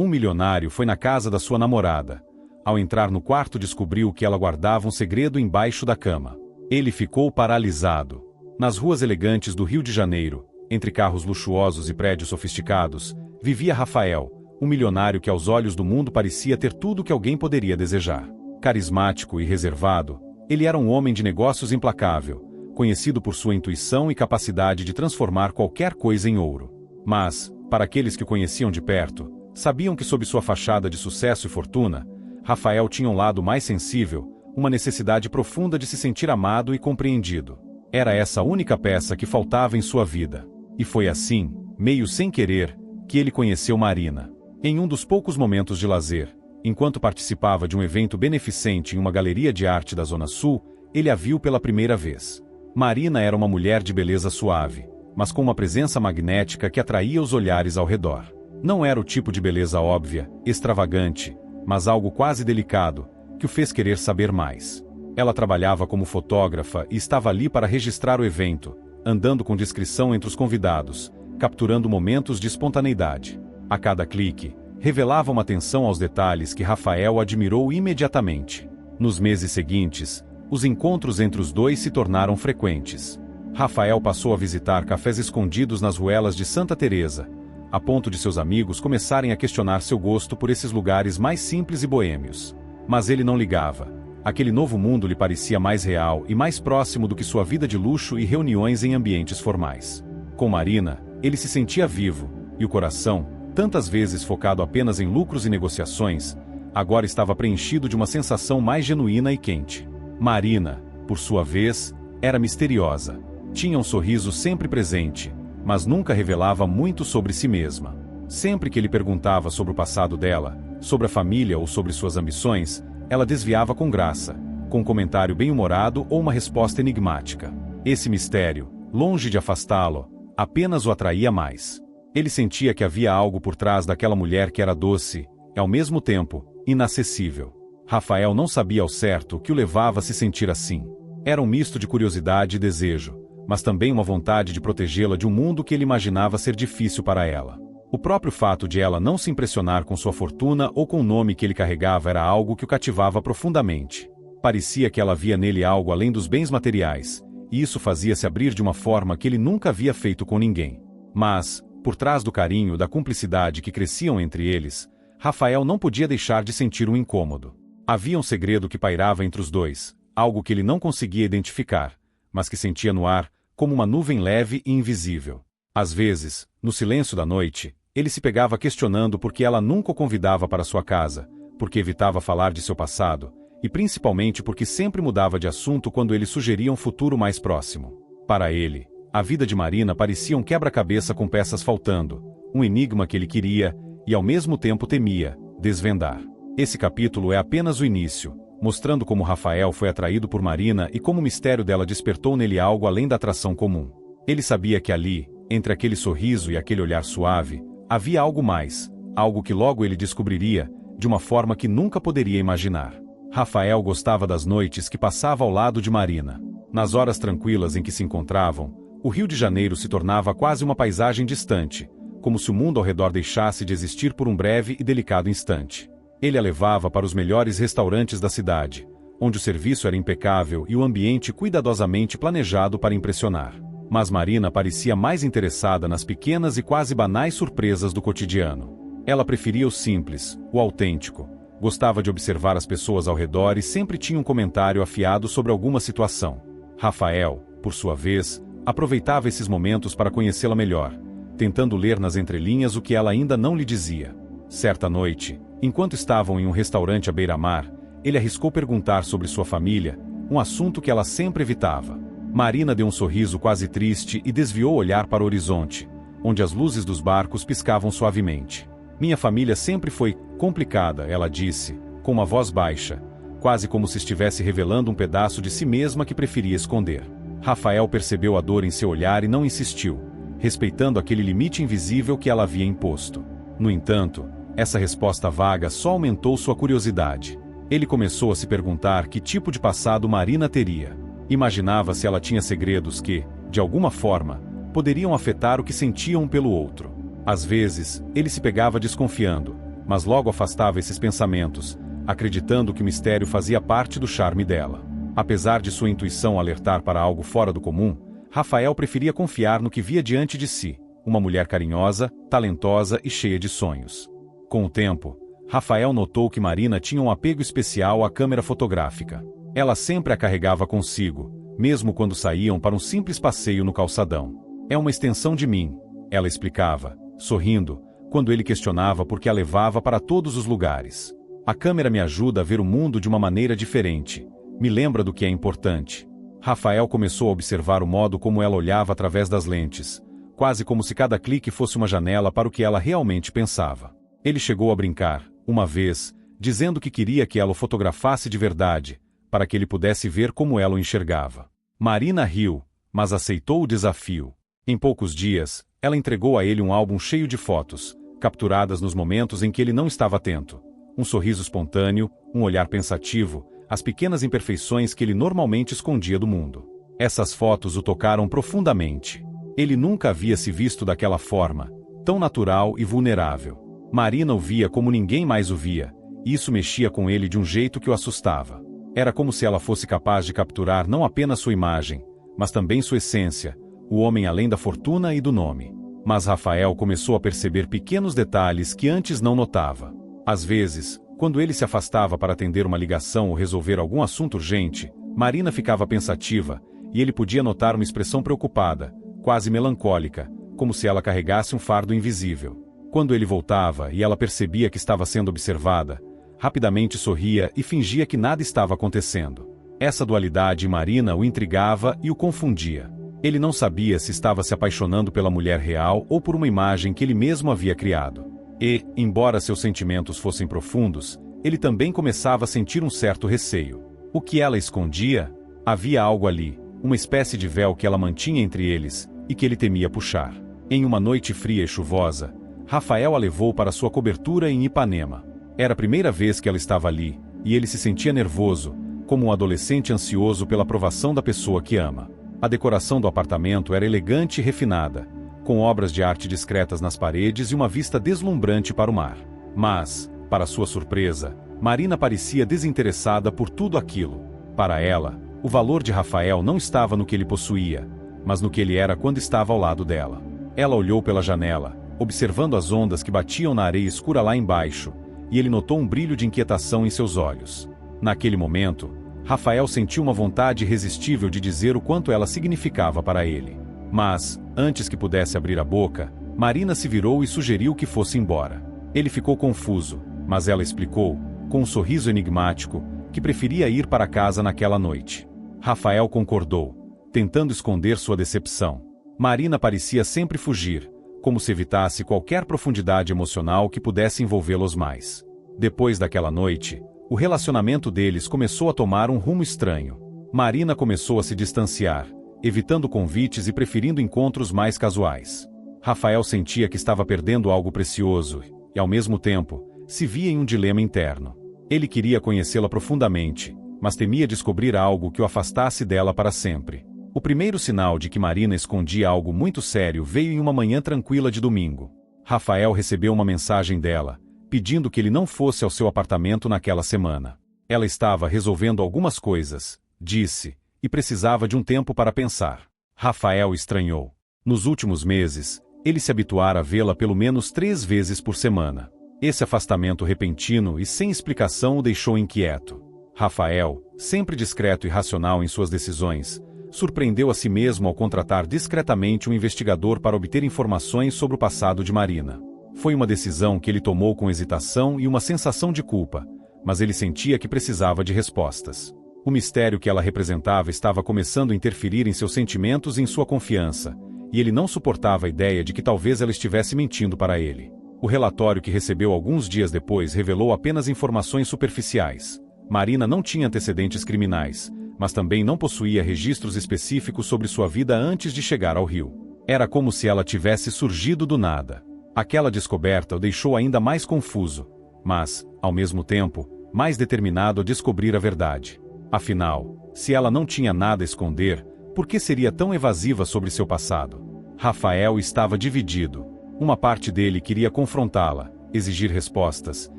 Um milionário foi na casa da sua namorada. Ao entrar no quarto, descobriu que ela guardava um segredo embaixo da cama. Ele ficou paralisado. Nas ruas elegantes do Rio de Janeiro, entre carros luxuosos e prédios sofisticados, vivia Rafael, um milionário que aos olhos do mundo parecia ter tudo o que alguém poderia desejar. Carismático e reservado, ele era um homem de negócios implacável, conhecido por sua intuição e capacidade de transformar qualquer coisa em ouro. Mas, para aqueles que o conheciam de perto, sabiam que sob sua fachada de sucesso e fortuna, Rafael tinha um lado mais sensível, uma necessidade profunda de se sentir amado e compreendido. Era essa a única peça que faltava em sua vida. E foi assim, meio sem querer, que ele conheceu Marina. Em um dos poucos momentos de lazer, enquanto participava de um evento beneficente em uma galeria de arte da Zona Sul, ele a viu pela primeira vez. Marina era uma mulher de beleza suave, mas com uma presença magnética que atraía os olhares ao redor. Não era o tipo de beleza óbvia, extravagante, mas algo quase delicado, que o fez querer saber mais. Ela trabalhava como fotógrafa e estava ali para registrar o evento, andando com discrição entre os convidados, capturando momentos de espontaneidade. A cada clique, revelava uma atenção aos detalhes que Rafael admirou imediatamente. Nos meses seguintes, os encontros entre os dois se tornaram frequentes. Rafael passou a visitar cafés escondidos nas ruelas de Santa Teresa, a ponto de seus amigos começarem a questionar seu gosto por esses lugares mais simples e boêmios. Mas ele não ligava. Aquele novo mundo lhe parecia mais real e mais próximo do que sua vida de luxo e reuniões em ambientes formais. Com Marina, ele se sentia vivo, e o coração, tantas vezes focado apenas em lucros e negociações, agora estava preenchido de uma sensação mais genuína e quente. Marina, por sua vez, era misteriosa. Tinha um sorriso sempre presente, mas nunca revelava muito sobre si mesma. Sempre que ele perguntava sobre o passado dela, sobre a família ou sobre suas ambições, ela desviava com graça, com um comentário bem-humorado ou uma resposta enigmática. Esse mistério, longe de afastá-lo, apenas o atraía mais. Ele sentia que havia algo por trás daquela mulher que era doce, e ao mesmo tempo, inacessível. Rafael não sabia ao certo o que o levava a se sentir assim. Era um misto de curiosidade e desejo, mas também uma vontade de protegê-la de um mundo que ele imaginava ser difícil para ela. O próprio fato de ela não se impressionar com sua fortuna ou com o nome que ele carregava era algo que o cativava profundamente. Parecia que ela via nele algo além dos bens materiais, e isso fazia-se abrir de uma forma que ele nunca havia feito com ninguém. Mas, por trás do carinho e da cumplicidade que cresciam entre eles, Rafael não podia deixar de sentir um incômodo. Havia um segredo que pairava entre os dois, algo que ele não conseguia identificar, mas que sentia no ar, como uma nuvem leve e invisível. Às vezes, no silêncio da noite, ele se pegava questionando por que ela nunca o convidava para sua casa, porque evitava falar de seu passado, e principalmente porque sempre mudava de assunto quando ele sugeria um futuro mais próximo. Para ele, a vida de Marina parecia um quebra-cabeça com peças faltando, um enigma que ele queria, e ao mesmo tempo temia, desvendar. Esse capítulo é apenas o início, mostrando como Rafael foi atraído por Marina e como o mistério dela despertou nele algo além da atração comum. Ele sabia que ali, entre aquele sorriso e aquele olhar suave, havia algo mais, algo que logo ele descobriria, de uma forma que nunca poderia imaginar. Rafael gostava das noites que passava ao lado de Marina. Nas horas tranquilas em que se encontravam, o Rio de Janeiro se tornava quase uma paisagem distante, como se o mundo ao redor deixasse de existir por um breve e delicado instante. Ele a levava para os melhores restaurantes da cidade, onde o serviço era impecável e o ambiente cuidadosamente planejado para impressionar. Mas Marina parecia mais interessada nas pequenas e quase banais surpresas do cotidiano. Ela preferia o simples, o autêntico. Gostava de observar as pessoas ao redor e sempre tinha um comentário afiado sobre alguma situação. Rafael, por sua vez, aproveitava esses momentos para conhecê-la melhor, tentando ler nas entrelinhas o que ela ainda não lhe dizia. Certa noite, enquanto estavam em um restaurante à beira-mar, ele arriscou perguntar sobre sua família, um assunto que ela sempre evitava. Marina deu um sorriso quase triste e desviou o olhar para o horizonte, onde as luzes dos barcos piscavam suavemente. Minha família sempre foi complicada, ela disse, com uma voz baixa, quase como se estivesse revelando um pedaço de si mesma que preferia esconder. Rafael percebeu a dor em seu olhar e não insistiu, respeitando aquele limite invisível que ela havia imposto. No entanto, essa resposta vaga só aumentou sua curiosidade. Ele começou a se perguntar que tipo de passado Marina teria. Imaginava se ela tinha segredos que, de alguma forma, poderiam afetar o que sentiam um pelo outro. Às vezes, ele se pegava desconfiando, mas logo afastava esses pensamentos, acreditando que o mistério fazia parte do charme dela. Apesar de sua intuição alertar para algo fora do comum, Rafael preferia confiar no que via diante de si, uma mulher carinhosa, talentosa e cheia de sonhos. Com o tempo, Rafael notou que Marina tinha um apego especial à câmera fotográfica. Ela sempre a carregava consigo, mesmo quando saíam para um simples passeio no calçadão. "É uma extensão de mim", ela explicava, sorrindo, quando ele questionava por que a levava para todos os lugares. "A câmera me ajuda a ver o mundo de uma maneira diferente. Me lembra do que é importante." Rafael começou a observar o modo como ela olhava através das lentes, quase como se cada clique fosse uma janela para o que ela realmente pensava. Ele chegou a brincar, uma vez, dizendo que queria que ela o fotografasse de verdade, para que ele pudesse ver como ela o enxergava. Marina riu, mas aceitou o desafio. Em poucos dias, ela entregou a ele um álbum cheio de fotos, capturadas nos momentos em que ele não estava atento. Um sorriso espontâneo, um olhar pensativo, as pequenas imperfeições que ele normalmente escondia do mundo. Essas fotos o tocaram profundamente. Ele nunca havia se visto daquela forma, tão natural e vulnerável. Marina o via como ninguém mais o via, e isso mexia com ele de um jeito que o assustava. Era como se ela fosse capaz de capturar não apenas sua imagem, mas também sua essência, o homem além da fortuna e do nome. Mas Rafael começou a perceber pequenos detalhes que antes não notava. Às vezes, quando ele se afastava para atender uma ligação ou resolver algum assunto urgente, Marina ficava pensativa, e ele podia notar uma expressão preocupada, quase melancólica, como se ela carregasse um fardo invisível. Quando ele voltava e ela percebia que estava sendo observada, rapidamente sorria e fingia que nada estava acontecendo. Essa dualidade em Marina o intrigava e o confundia. Ele não sabia se estava se apaixonando pela mulher real ou por uma imagem que ele mesmo havia criado. E, embora seus sentimentos fossem profundos, ele também começava a sentir um certo receio. O que ela escondia? Havia algo ali, uma espécie de véu que ela mantinha entre eles, e que ele temia puxar. Em uma noite fria e chuvosa, Rafael a levou para sua cobertura em Ipanema. Era a primeira vez que ela estava ali, e ele se sentia nervoso, como um adolescente ansioso pela aprovação da pessoa que ama. A decoração do apartamento era elegante e refinada, com obras de arte discretas nas paredes e uma vista deslumbrante para o mar. Mas, para sua surpresa, Marina parecia desinteressada por tudo aquilo. Para ela, o valor de Rafael não estava no que ele possuía, mas no que ele era quando estava ao lado dela. Ela olhou pela janela, observando as ondas que batiam na areia escura lá embaixo, e ele notou um brilho de inquietação em seus olhos. Naquele momento, Rafael sentiu uma vontade irresistível de dizer o quanto ela significava para ele. Mas, antes que pudesse abrir a boca, Marina se virou e sugeriu que fosse embora. Ele ficou confuso, mas ela explicou, com um sorriso enigmático, que preferia ir para casa naquela noite. Rafael concordou, tentando esconder sua decepção. Marina parecia sempre fugir, como se evitasse qualquer profundidade emocional que pudesse envolvê-los mais. Depois daquela noite, o relacionamento deles começou a tomar um rumo estranho. Marina começou a se distanciar, evitando convites e preferindo encontros mais casuais. Rafael sentia que estava perdendo algo precioso e, ao mesmo tempo, se via em um dilema interno. Ele queria conhecê-la profundamente, mas temia descobrir algo que o afastasse dela para sempre. O primeiro sinal de que Marina escondia algo muito sério veio em uma manhã tranquila de domingo. Rafael recebeu uma mensagem dela, pedindo que ele não fosse ao seu apartamento naquela semana. Ela estava resolvendo algumas coisas, disse, e precisava de um tempo para pensar. Rafael estranhou. Nos últimos meses, ele se habituara a vê-la pelo menos 3 vezes por semana. Esse afastamento repentino e sem explicação o deixou inquieto. Rafael, sempre discreto e racional em suas decisões, surpreendeu a si mesmo ao contratar discretamente um investigador para obter informações sobre o passado de Marina. Foi uma decisão que ele tomou com hesitação e uma sensação de culpa, mas ele sentia que precisava de respostas. O mistério que ela representava estava começando a interferir em seus sentimentos e em sua confiança, e ele não suportava a ideia de que talvez ela estivesse mentindo para ele. O relatório que recebeu alguns dias depois revelou apenas informações superficiais. Marina não tinha antecedentes criminais, mas também não possuía registros específicos sobre sua vida antes de chegar ao Rio. Era como se ela tivesse surgido do nada. Aquela descoberta o deixou ainda mais confuso, mas, ao mesmo tempo, mais determinado a descobrir a verdade. Afinal, se ela não tinha nada a esconder, por que seria tão evasiva sobre seu passado? Rafael estava dividido. Uma parte dele queria confrontá-la, exigir respostas,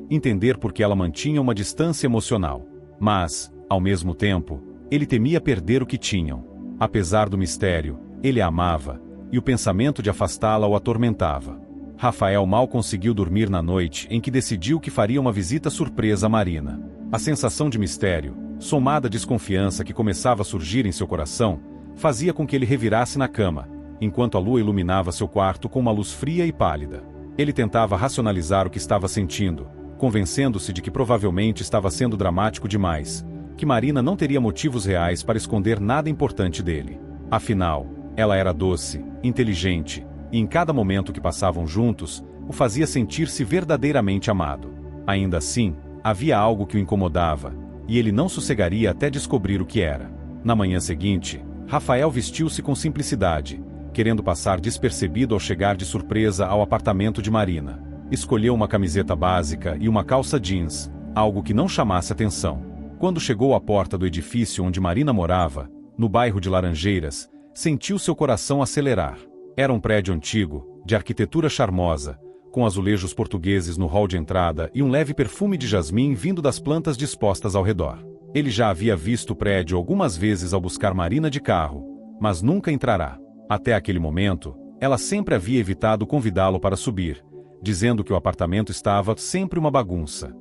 entender por que ela mantinha uma distância emocional. Mas, ao mesmo tempo, ele temia perder o que tinham. Apesar do mistério, ele a amava, e o pensamento de afastá-la o atormentava. Rafael mal conseguiu dormir na noite em que decidiu que faria uma visita surpresa a Marina. A sensação de mistério, somada à desconfiança que começava a surgir em seu coração, fazia com que ele revirasse na cama, enquanto a lua iluminava seu quarto com uma luz fria e pálida. Ele tentava racionalizar o que estava sentindo, convencendo-se de que provavelmente estava sendo dramático demais, que Marina não teria motivos reais para esconder nada importante dele. Afinal, ela era doce, inteligente, e em cada momento que passavam juntos, o fazia sentir-se verdadeiramente amado. Ainda assim, havia algo que o incomodava, e ele não sossegaria até descobrir o que era. Na manhã seguinte, Rafael vestiu-se com simplicidade, querendo passar despercebido ao chegar de surpresa ao apartamento de Marina. Escolheu uma camiseta básica e uma calça jeans, algo que não chamasse atenção. Quando chegou à porta do edifício onde Marina morava, no bairro de Laranjeiras, sentiu seu coração acelerar. Era um prédio antigo, de arquitetura charmosa, com azulejos portugueses no hall de entrada e um leve perfume de jasmim vindo das plantas dispostas ao redor. Ele já havia visto o prédio algumas vezes ao buscar Marina de carro, mas nunca entrará. Até aquele momento, ela sempre havia evitado convidá-lo para subir, dizendo que o apartamento estava sempre uma bagunça.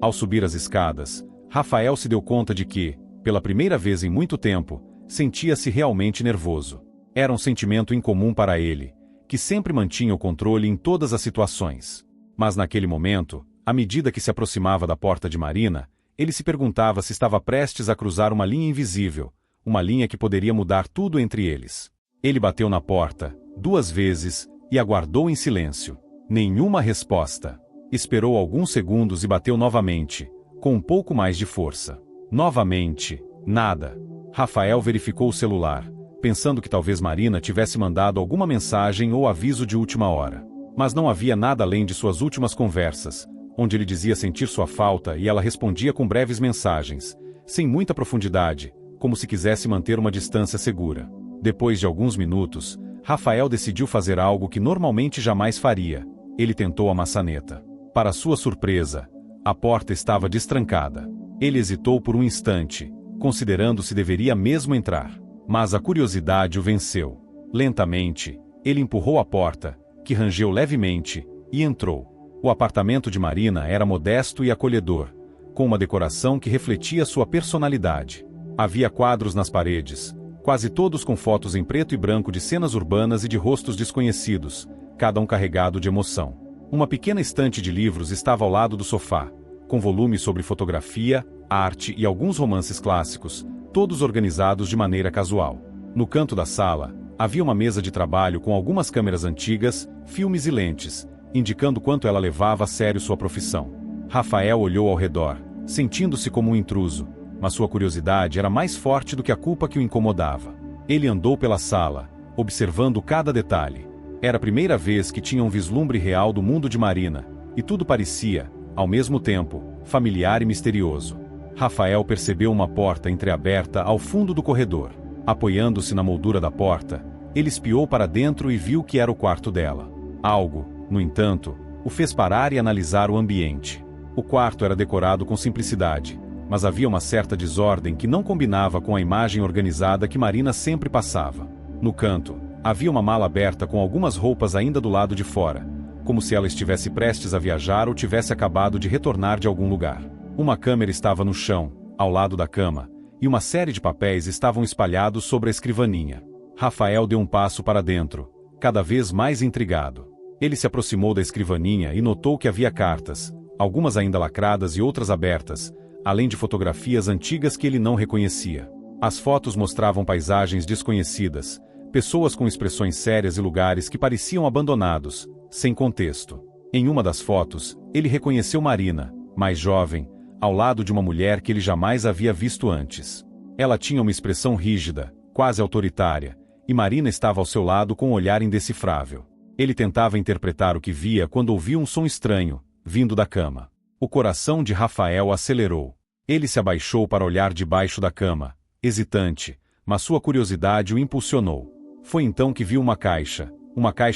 Ao subir as escadas, Rafael se deu conta de que, pela primeira vez em muito tempo, sentia-se realmente nervoso. Era um sentimento incomum para ele, que sempre mantinha o controle em todas as situações. Mas naquele momento, à medida que se aproximava da porta de Marina, ele se perguntava se estava prestes a cruzar uma linha invisível, uma linha que poderia mudar tudo entre eles. Ele bateu na porta, 2 vezes, e aguardou em silêncio. Nenhuma resposta. Esperou alguns segundos e bateu novamente, com um pouco mais de força. Novamente, nada. Rafael verificou o celular, pensando que talvez Marina tivesse mandado alguma mensagem ou aviso de última hora. Mas não havia nada além de suas últimas conversas, onde ele dizia sentir sua falta e ela respondia com breves mensagens, sem muita profundidade, como se quisesse manter uma distância segura. Depois de alguns minutos, Rafael decidiu fazer algo que normalmente jamais faria. Ele tentou a maçaneta. Para sua surpresa, a porta estava destrancada. Ele hesitou por um instante, considerando se deveria mesmo entrar. Mas a curiosidade o venceu. Lentamente, ele empurrou a porta, que rangeu levemente, e entrou. O apartamento de Marina era modesto e acolhedor, com uma decoração que refletia sua personalidade. Havia quadros nas paredes, quase todos com fotos em preto e branco de cenas urbanas e de rostos desconhecidos, cada um carregado de emoção. Uma pequena estante de livros estava ao lado do sofá, com volumes sobre fotografia, arte e alguns romances clássicos, todos organizados de maneira casual. No canto da sala, havia uma mesa de trabalho com algumas câmeras antigas, filmes e lentes, indicando quanto ela levava a sério sua profissão. Rafael olhou ao redor, sentindo-se como um intruso, mas sua curiosidade era mais forte do que a culpa que o incomodava. Ele andou pela sala, observando cada detalhe. Era a primeira vez que tinha um vislumbre real do mundo de Marina, e tudo parecia, ao mesmo tempo, familiar e misterioso. Rafael percebeu uma porta entreaberta ao fundo do corredor. Apoiando-se na moldura da porta, ele espiou para dentro e viu que era o quarto dela. Algo, no entanto, o fez parar e analisar o ambiente. O quarto era decorado com simplicidade, mas havia uma certa desordem que não combinava com a imagem organizada que Marina sempre passava. No canto, havia uma mala aberta com algumas roupas ainda do lado de fora, como se ela estivesse prestes a viajar ou tivesse acabado de retornar de algum lugar. Uma câmera estava no chão, ao lado da cama, e uma série de papéis estavam espalhados sobre a escrivaninha. Rafael deu um passo para dentro, cada vez mais intrigado. Ele se aproximou da escrivaninha e notou que havia cartas, algumas ainda lacradas e outras abertas, além de fotografias antigas que ele não reconhecia. As fotos mostravam paisagens desconhecidas, pessoas com expressões sérias e lugares que pareciam abandonados, sem contexto. Em uma das fotos, ele reconheceu Marina, mais jovem, ao lado de uma mulher que ele jamais havia visto antes. Ela tinha uma expressão rígida, quase autoritária, e Marina estava ao seu lado com um olhar indecifrável. Ele tentava interpretar o que via quando ouviu um som estranho, vindo da cama. O coração de Rafael acelerou. Ele se abaixou para olhar debaixo da cama, hesitante, mas sua curiosidade o impulsionou. Foi então que viu uma caixa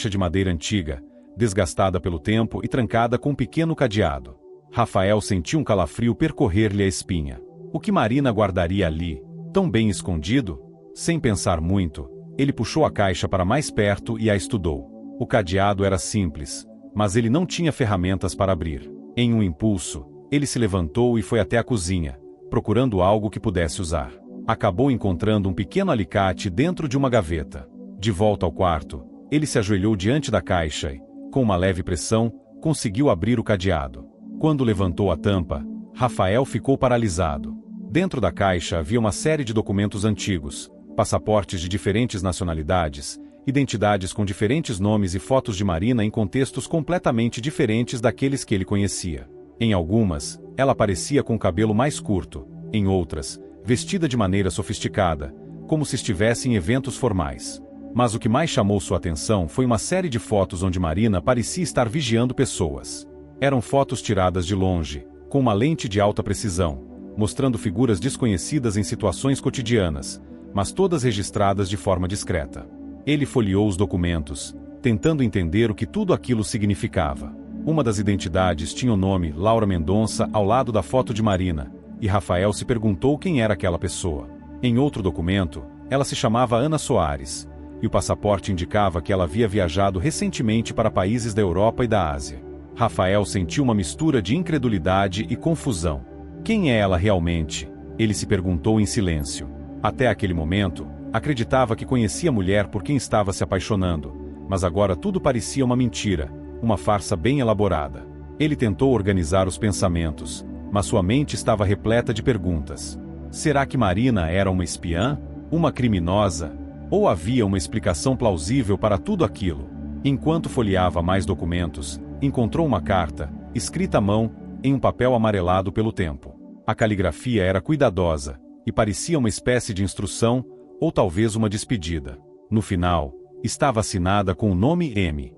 de madeira antiga, desgastada pelo tempo e trancada com um pequeno cadeado. Rafael sentiu um calafrio percorrer-lhe a espinha. O que Marina guardaria ali, tão bem escondido? Sem pensar muito, ele puxou a caixa para mais perto e a estudou. O cadeado era simples, mas ele não tinha ferramentas para abrir. Em um impulso, ele se levantou e foi até a cozinha, procurando algo que pudesse usar. Acabou encontrando um pequeno alicate dentro de uma gaveta. De volta ao quarto, ele se ajoelhou diante da caixa e, com uma leve pressão, conseguiu abrir o cadeado. Quando levantou a tampa, Rafael ficou paralisado. Dentro da caixa havia uma série de documentos antigos, passaportes de diferentes nacionalidades, identidades com diferentes nomes e fotos de Marina em contextos completamente diferentes daqueles que ele conhecia. Em algumas, ela parecia com o cabelo mais curto, em outras, vestida de maneira sofisticada, como se estivesse em eventos formais. Mas o que mais chamou sua atenção foi uma série de fotos onde Marina parecia estar vigiando pessoas. Eram fotos tiradas de longe, com uma lente de alta precisão, mostrando figuras desconhecidas em situações cotidianas, mas todas registradas de forma discreta. Ele folheou os documentos, tentando entender o que tudo aquilo significava. Uma das identidades tinha o nome Laura Mendonça ao lado da foto de Marina, e Rafael se perguntou quem era aquela pessoa. Em outro documento, ela se chamava Ana Soares, e o passaporte indicava que ela havia viajado recentemente para países da Europa e da Ásia. Rafael sentiu uma mistura de incredulidade e confusão. Quem é ela realmente? Ele se perguntou em silêncio. Até aquele momento, acreditava que conhecia a mulher por quem estava se apaixonando, mas agora tudo parecia uma mentira, uma farsa bem elaborada. Ele tentou organizar os pensamentos, mas sua mente estava repleta de perguntas. Será que Marina era uma espiã? Uma criminosa? Ou havia uma explicação plausível para tudo aquilo? Enquanto folheava mais documentos, encontrou uma carta, escrita à mão, em um papel amarelado pelo tempo. A caligrafia era cuidadosa, e parecia uma espécie de instrução, ou talvez uma despedida. No final, estava assinada com o nome M.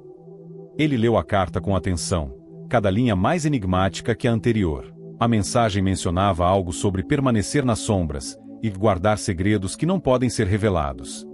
Ele leu a carta com atenção, cada linha mais enigmática que a anterior. A mensagem mencionava algo sobre permanecer nas sombras, e guardar segredos que não podem ser revelados.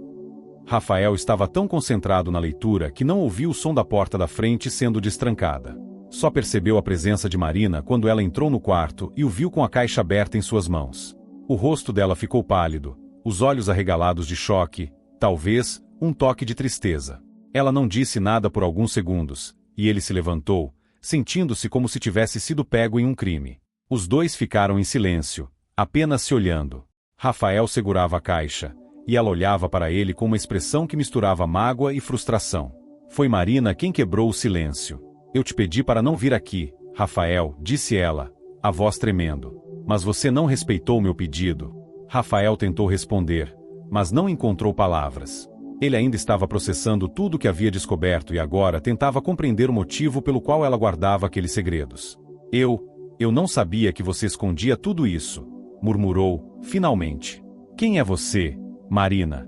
Rafael estava tão concentrado na leitura que não ouviu o som da porta da frente sendo destrancada. Só percebeu a presença de Marina quando ela entrou no quarto e o viu com a caixa aberta em suas mãos. O rosto dela ficou pálido, os olhos arregalados de choque, talvez, um toque de tristeza. Ela não disse nada por alguns segundos, e ele se levantou, sentindo-se como se tivesse sido pego em um crime. Os dois ficaram em silêncio, apenas se olhando. Rafael segurava a caixa, e ela olhava para ele com uma expressão que misturava mágoa e frustração. Foi Marina quem quebrou o silêncio. Eu te pedi para não vir aqui, Rafael, disse ela, a voz tremendo. Mas você não respeitou meu pedido. Rafael tentou responder, mas não encontrou palavras. Ele ainda estava processando tudo o que havia descoberto e agora tentava compreender o motivo pelo qual ela guardava aqueles segredos. Eu não sabia que você escondia tudo isso, murmurou, finalmente. Quem é você, Marina?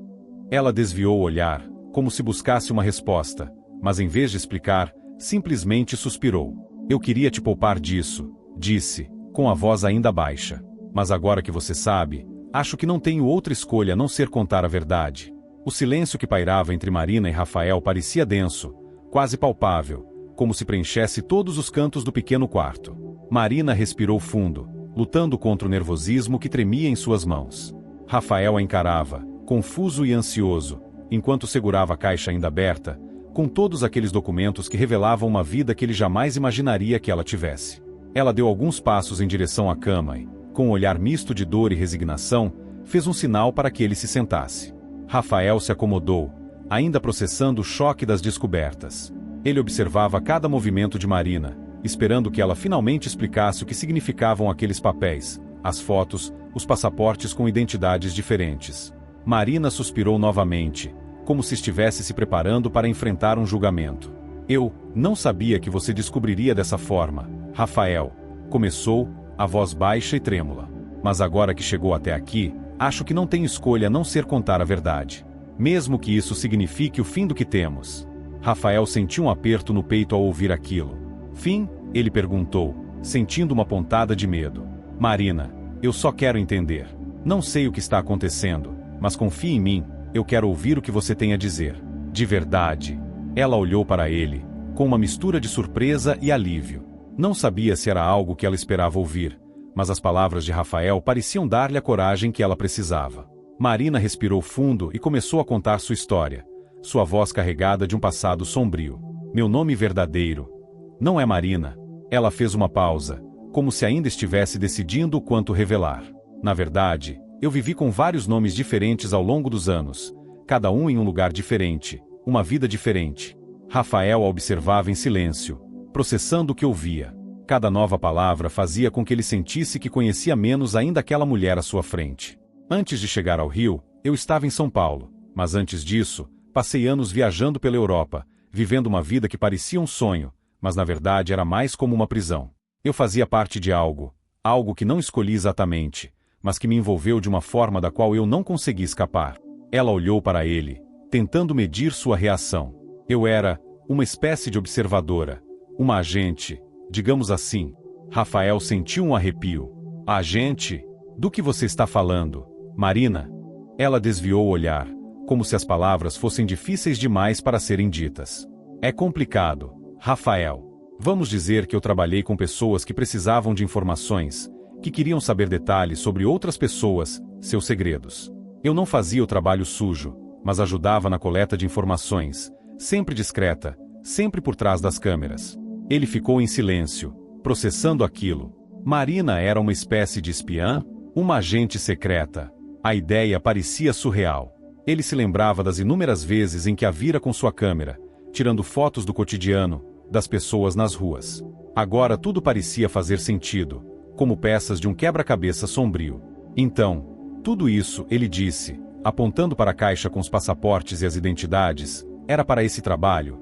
Ela desviou o olhar, como se buscasse uma resposta, mas em vez de explicar, simplesmente suspirou. Eu queria te poupar disso, disse, com a voz ainda baixa. Mas agora que você sabe, acho que não tenho outra escolha a não ser contar a verdade. O silêncio que pairava entre Marina e Rafael parecia denso, quase palpável, como se preenchesse todos os cantos do pequeno quarto. Marina respirou fundo, lutando contra o nervosismo que tremia em suas mãos. Rafael a encarava, confuso e ansioso, enquanto segurava a caixa ainda aberta, com todos aqueles documentos que revelavam uma vida que ele jamais imaginaria que ela tivesse. Ela deu alguns passos em direção à cama e, com um olhar misto de dor e resignação, fez um sinal para que ele se sentasse. Rafael se acomodou, ainda processando o choque das descobertas. Ele observava cada movimento de Marina, esperando que ela finalmente explicasse o que significavam aqueles papéis, as fotos, os passaportes com identidades diferentes. Marina suspirou novamente, como se estivesse se preparando para enfrentar um julgamento. Eu não sabia que você descobriria dessa forma, Rafael, começou, a voz baixa e trêmula. Mas agora que chegou até aqui, acho que não tem escolha a não ser contar a verdade. Mesmo que isso signifique o fim do que temos. Rafael sentiu um aperto no peito ao ouvir aquilo. Fim? Ele perguntou, sentindo uma pontada de medo. Marina, eu só quero entender. Não sei o que está acontecendo, mas confie em mim, eu quero ouvir o que você tem a dizer. De verdade. Ela olhou para ele, com uma mistura de surpresa e alívio. Não sabia se era algo que ela esperava ouvir, mas as palavras de Rafael pareciam dar-lhe a coragem que ela precisava. Marina respirou fundo e começou a contar sua história, sua voz carregada de um passado sombrio. Meu nome verdadeiro não é Marina. Ela fez uma pausa, como se ainda estivesse decidindo quanto revelar. Na verdade, eu vivi com vários nomes diferentes ao longo dos anos, cada um em um lugar diferente, uma vida diferente. Rafael a observava em silêncio, processando o que ouvia. Cada nova palavra fazia com que ele sentisse que conhecia menos ainda aquela mulher à sua frente. Antes de chegar ao Rio, eu estava em São Paulo, mas antes disso, passei anos viajando pela Europa, vivendo uma vida que parecia um sonho, mas na verdade era mais como uma prisão. Eu fazia parte de algo que não escolhi exatamente, mas que me envolveu de uma forma da qual eu não consegui escapar. Ela olhou para ele, tentando medir sua reação. Eu era uma espécie de observadora, uma agente, digamos assim. Rafael sentiu um arrepio. Agente? Do que você está falando, Marina? Ela desviou o olhar, como se as palavras fossem difíceis demais para serem ditas. É complicado, Rafael. Vamos dizer que eu trabalhei com pessoas que precisavam de informações, que queriam saber detalhes sobre outras pessoas, seus segredos. Eu não fazia o trabalho sujo, mas ajudava na coleta de informações, sempre discreta, sempre por trás das câmeras. Ele ficou em silêncio, processando aquilo. Marina era uma espécie de espiã? Uma agente secreta? A ideia parecia surreal. Ele se lembrava das inúmeras vezes em que a vira com sua câmera, tirando fotos do cotidiano, das pessoas nas ruas. Agora tudo parecia fazer sentido, como peças de um quebra-cabeça sombrio. Então, tudo isso, ele disse, apontando para a caixa com os passaportes e as identidades, era para esse trabalho?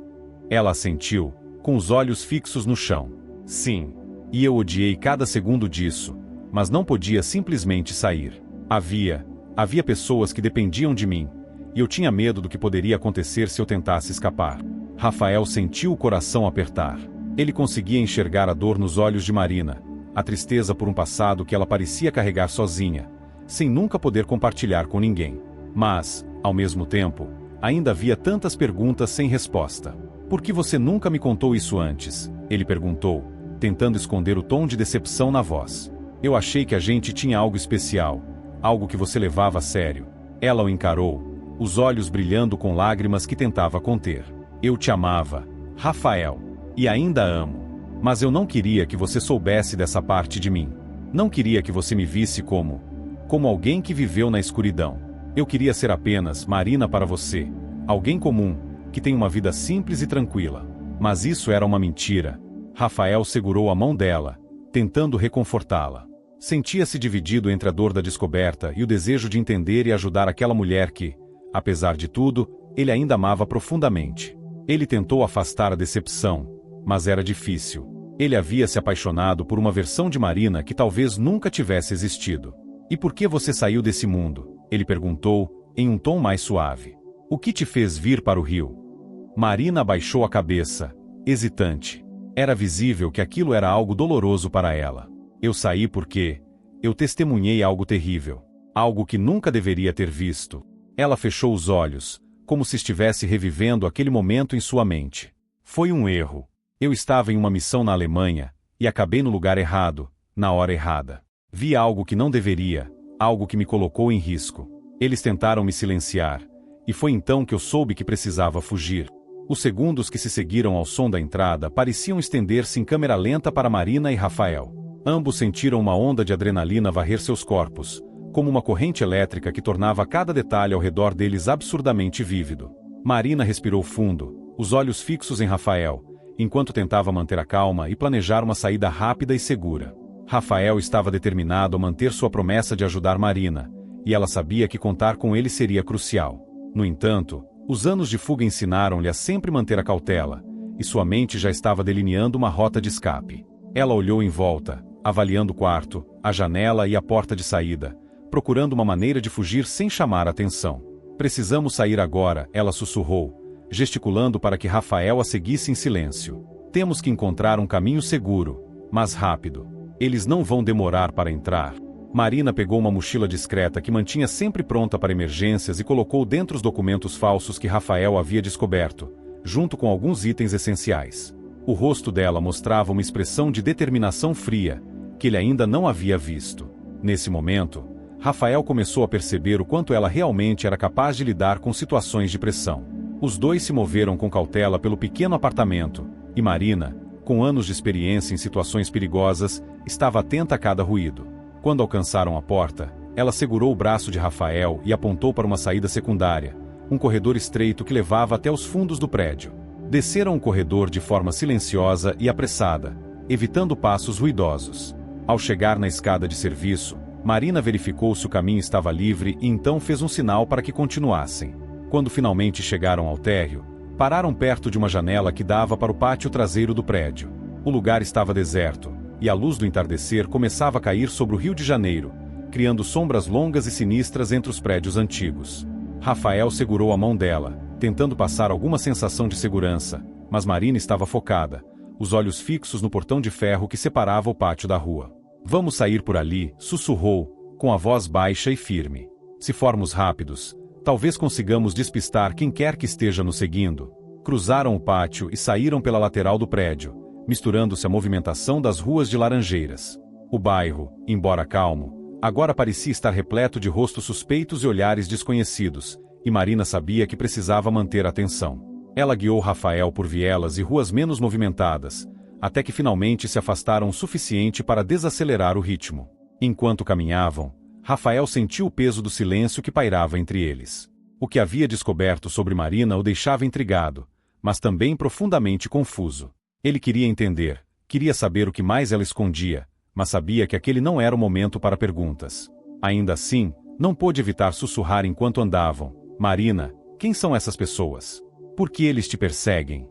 Ela assentiu, com os olhos fixos no chão. Sim. E eu odiei cada segundo disso, mas não podia simplesmente sair. Havia pessoas que dependiam de mim, e eu tinha medo do que poderia acontecer se eu tentasse escapar. Rafael sentiu o coração apertar. Ele conseguia enxergar a dor nos olhos de Marina, a tristeza por um passado que ela parecia carregar sozinha, sem nunca poder compartilhar com ninguém. Mas, ao mesmo tempo, ainda havia tantas perguntas sem resposta. Por que você nunca me contou isso antes? Ele perguntou, tentando esconder o tom de decepção na voz. Eu achei que a gente tinha algo especial, algo que você levava a sério. Ela o encarou, os olhos brilhando com lágrimas que tentava conter. Eu te amava, Rafael, e ainda amo. Mas eu não queria que você soubesse dessa parte de mim. Não queria que você me visse como alguém que viveu na escuridão. Eu queria ser apenas Marina para você, alguém comum, que tem uma vida simples e tranquila. Mas isso era uma mentira. Rafael segurou a mão dela, tentando reconfortá-la. Sentia-se dividido entre a dor da descoberta e o desejo de entender e ajudar aquela mulher que, apesar de tudo, ele ainda amava profundamente. Ele tentou afastar a decepção, mas era difícil. Ele havia se apaixonado por uma versão de Marina que talvez nunca tivesse existido. E por que você saiu desse mundo? Ele perguntou, em um tom mais suave. O que te fez vir para o Rio? Marina abaixou a cabeça, hesitante. Era visível que aquilo era algo doloroso para ela. Eu saí porque eu testemunhei algo terrível. Algo que nunca deveria ter visto. Ela fechou os olhos, como se estivesse revivendo aquele momento em sua mente. Foi um erro. Eu estava em uma missão na Alemanha, e acabei no lugar errado, na hora errada. Vi algo que não deveria, algo que me colocou em risco. Eles tentaram me silenciar, e foi então que eu soube que precisava fugir. Os segundos que se seguiram ao som da entrada pareciam estender-se em câmera lenta para Marina e Rafael. Ambos sentiram uma onda de adrenalina varrer seus corpos, como uma corrente elétrica que tornava cada detalhe ao redor deles absurdamente vívido. Marina respirou fundo, os olhos fixos em Rafael, enquanto tentava manter a calma e planejar uma saída rápida e segura. Rafael estava determinado a manter sua promessa de ajudar Marina, e ela sabia que contar com ele seria crucial. No entanto, os anos de fuga ensinaram-lhe a sempre manter a cautela, e sua mente já estava delineando uma rota de escape. Ela olhou em volta, avaliando o quarto, a janela e a porta de saída, procurando uma maneira de fugir sem chamar atenção. Precisamos sair agora, ela sussurrou, gesticulando para que Rafael a seguisse em silêncio. Temos que encontrar um caminho seguro, mas rápido. Eles não vão demorar para entrar. Marina pegou uma mochila discreta que mantinha sempre pronta para emergências e colocou dentro os documentos falsos que Rafael havia descoberto, junto com alguns itens essenciais. O rosto dela mostrava uma expressão de determinação fria, que ele ainda não havia visto. Nesse momento, Rafael começou a perceber o quanto ela realmente era capaz de lidar com situações de pressão. Os dois se moveram com cautela pelo pequeno apartamento, e Marina, com anos de experiência em situações perigosas, estava atenta a cada ruído. Quando alcançaram a porta, ela segurou o braço de Rafael e apontou para uma saída secundária, um corredor estreito que levava até os fundos do prédio. Desceram o corredor de forma silenciosa e apressada, evitando passos ruidosos. Ao chegar na escada de serviço, Marina verificou se o caminho estava livre e então fez um sinal para que continuassem. Quando finalmente chegaram ao térreo, pararam perto de uma janela que dava para o pátio traseiro do prédio. O lugar estava deserto, e a luz do entardecer começava a cair sobre o Rio de Janeiro, criando sombras longas e sinistras entre os prédios antigos. Rafael segurou a mão dela, tentando passar alguma sensação de segurança, mas Marina estava focada, os olhos fixos no portão de ferro que separava o pátio da rua. "Vamos sair por ali", sussurrou, com a voz baixa e firme. "Se formos rápidos, talvez consigamos despistar quem quer que esteja nos seguindo." Cruzaram o pátio e saíram pela lateral do prédio, misturando-se à movimentação das ruas de Laranjeiras. O bairro, embora calmo, agora parecia estar repleto de rostos suspeitos e olhares desconhecidos, e Marina sabia que precisava manter a atenção. Ela guiou Rafael por vielas e ruas menos movimentadas, até que finalmente se afastaram o suficiente para desacelerar o ritmo. Enquanto caminhavam, Rafael sentiu o peso do silêncio que pairava entre eles. O que havia descoberto sobre Marina o deixava intrigado, mas também profundamente confuso. Ele queria entender, queria saber o que mais ela escondia, mas sabia que aquele não era o momento para perguntas. Ainda assim, não pôde evitar sussurrar enquanto andavam: "Marina, quem são essas pessoas? Por que eles te perseguem?"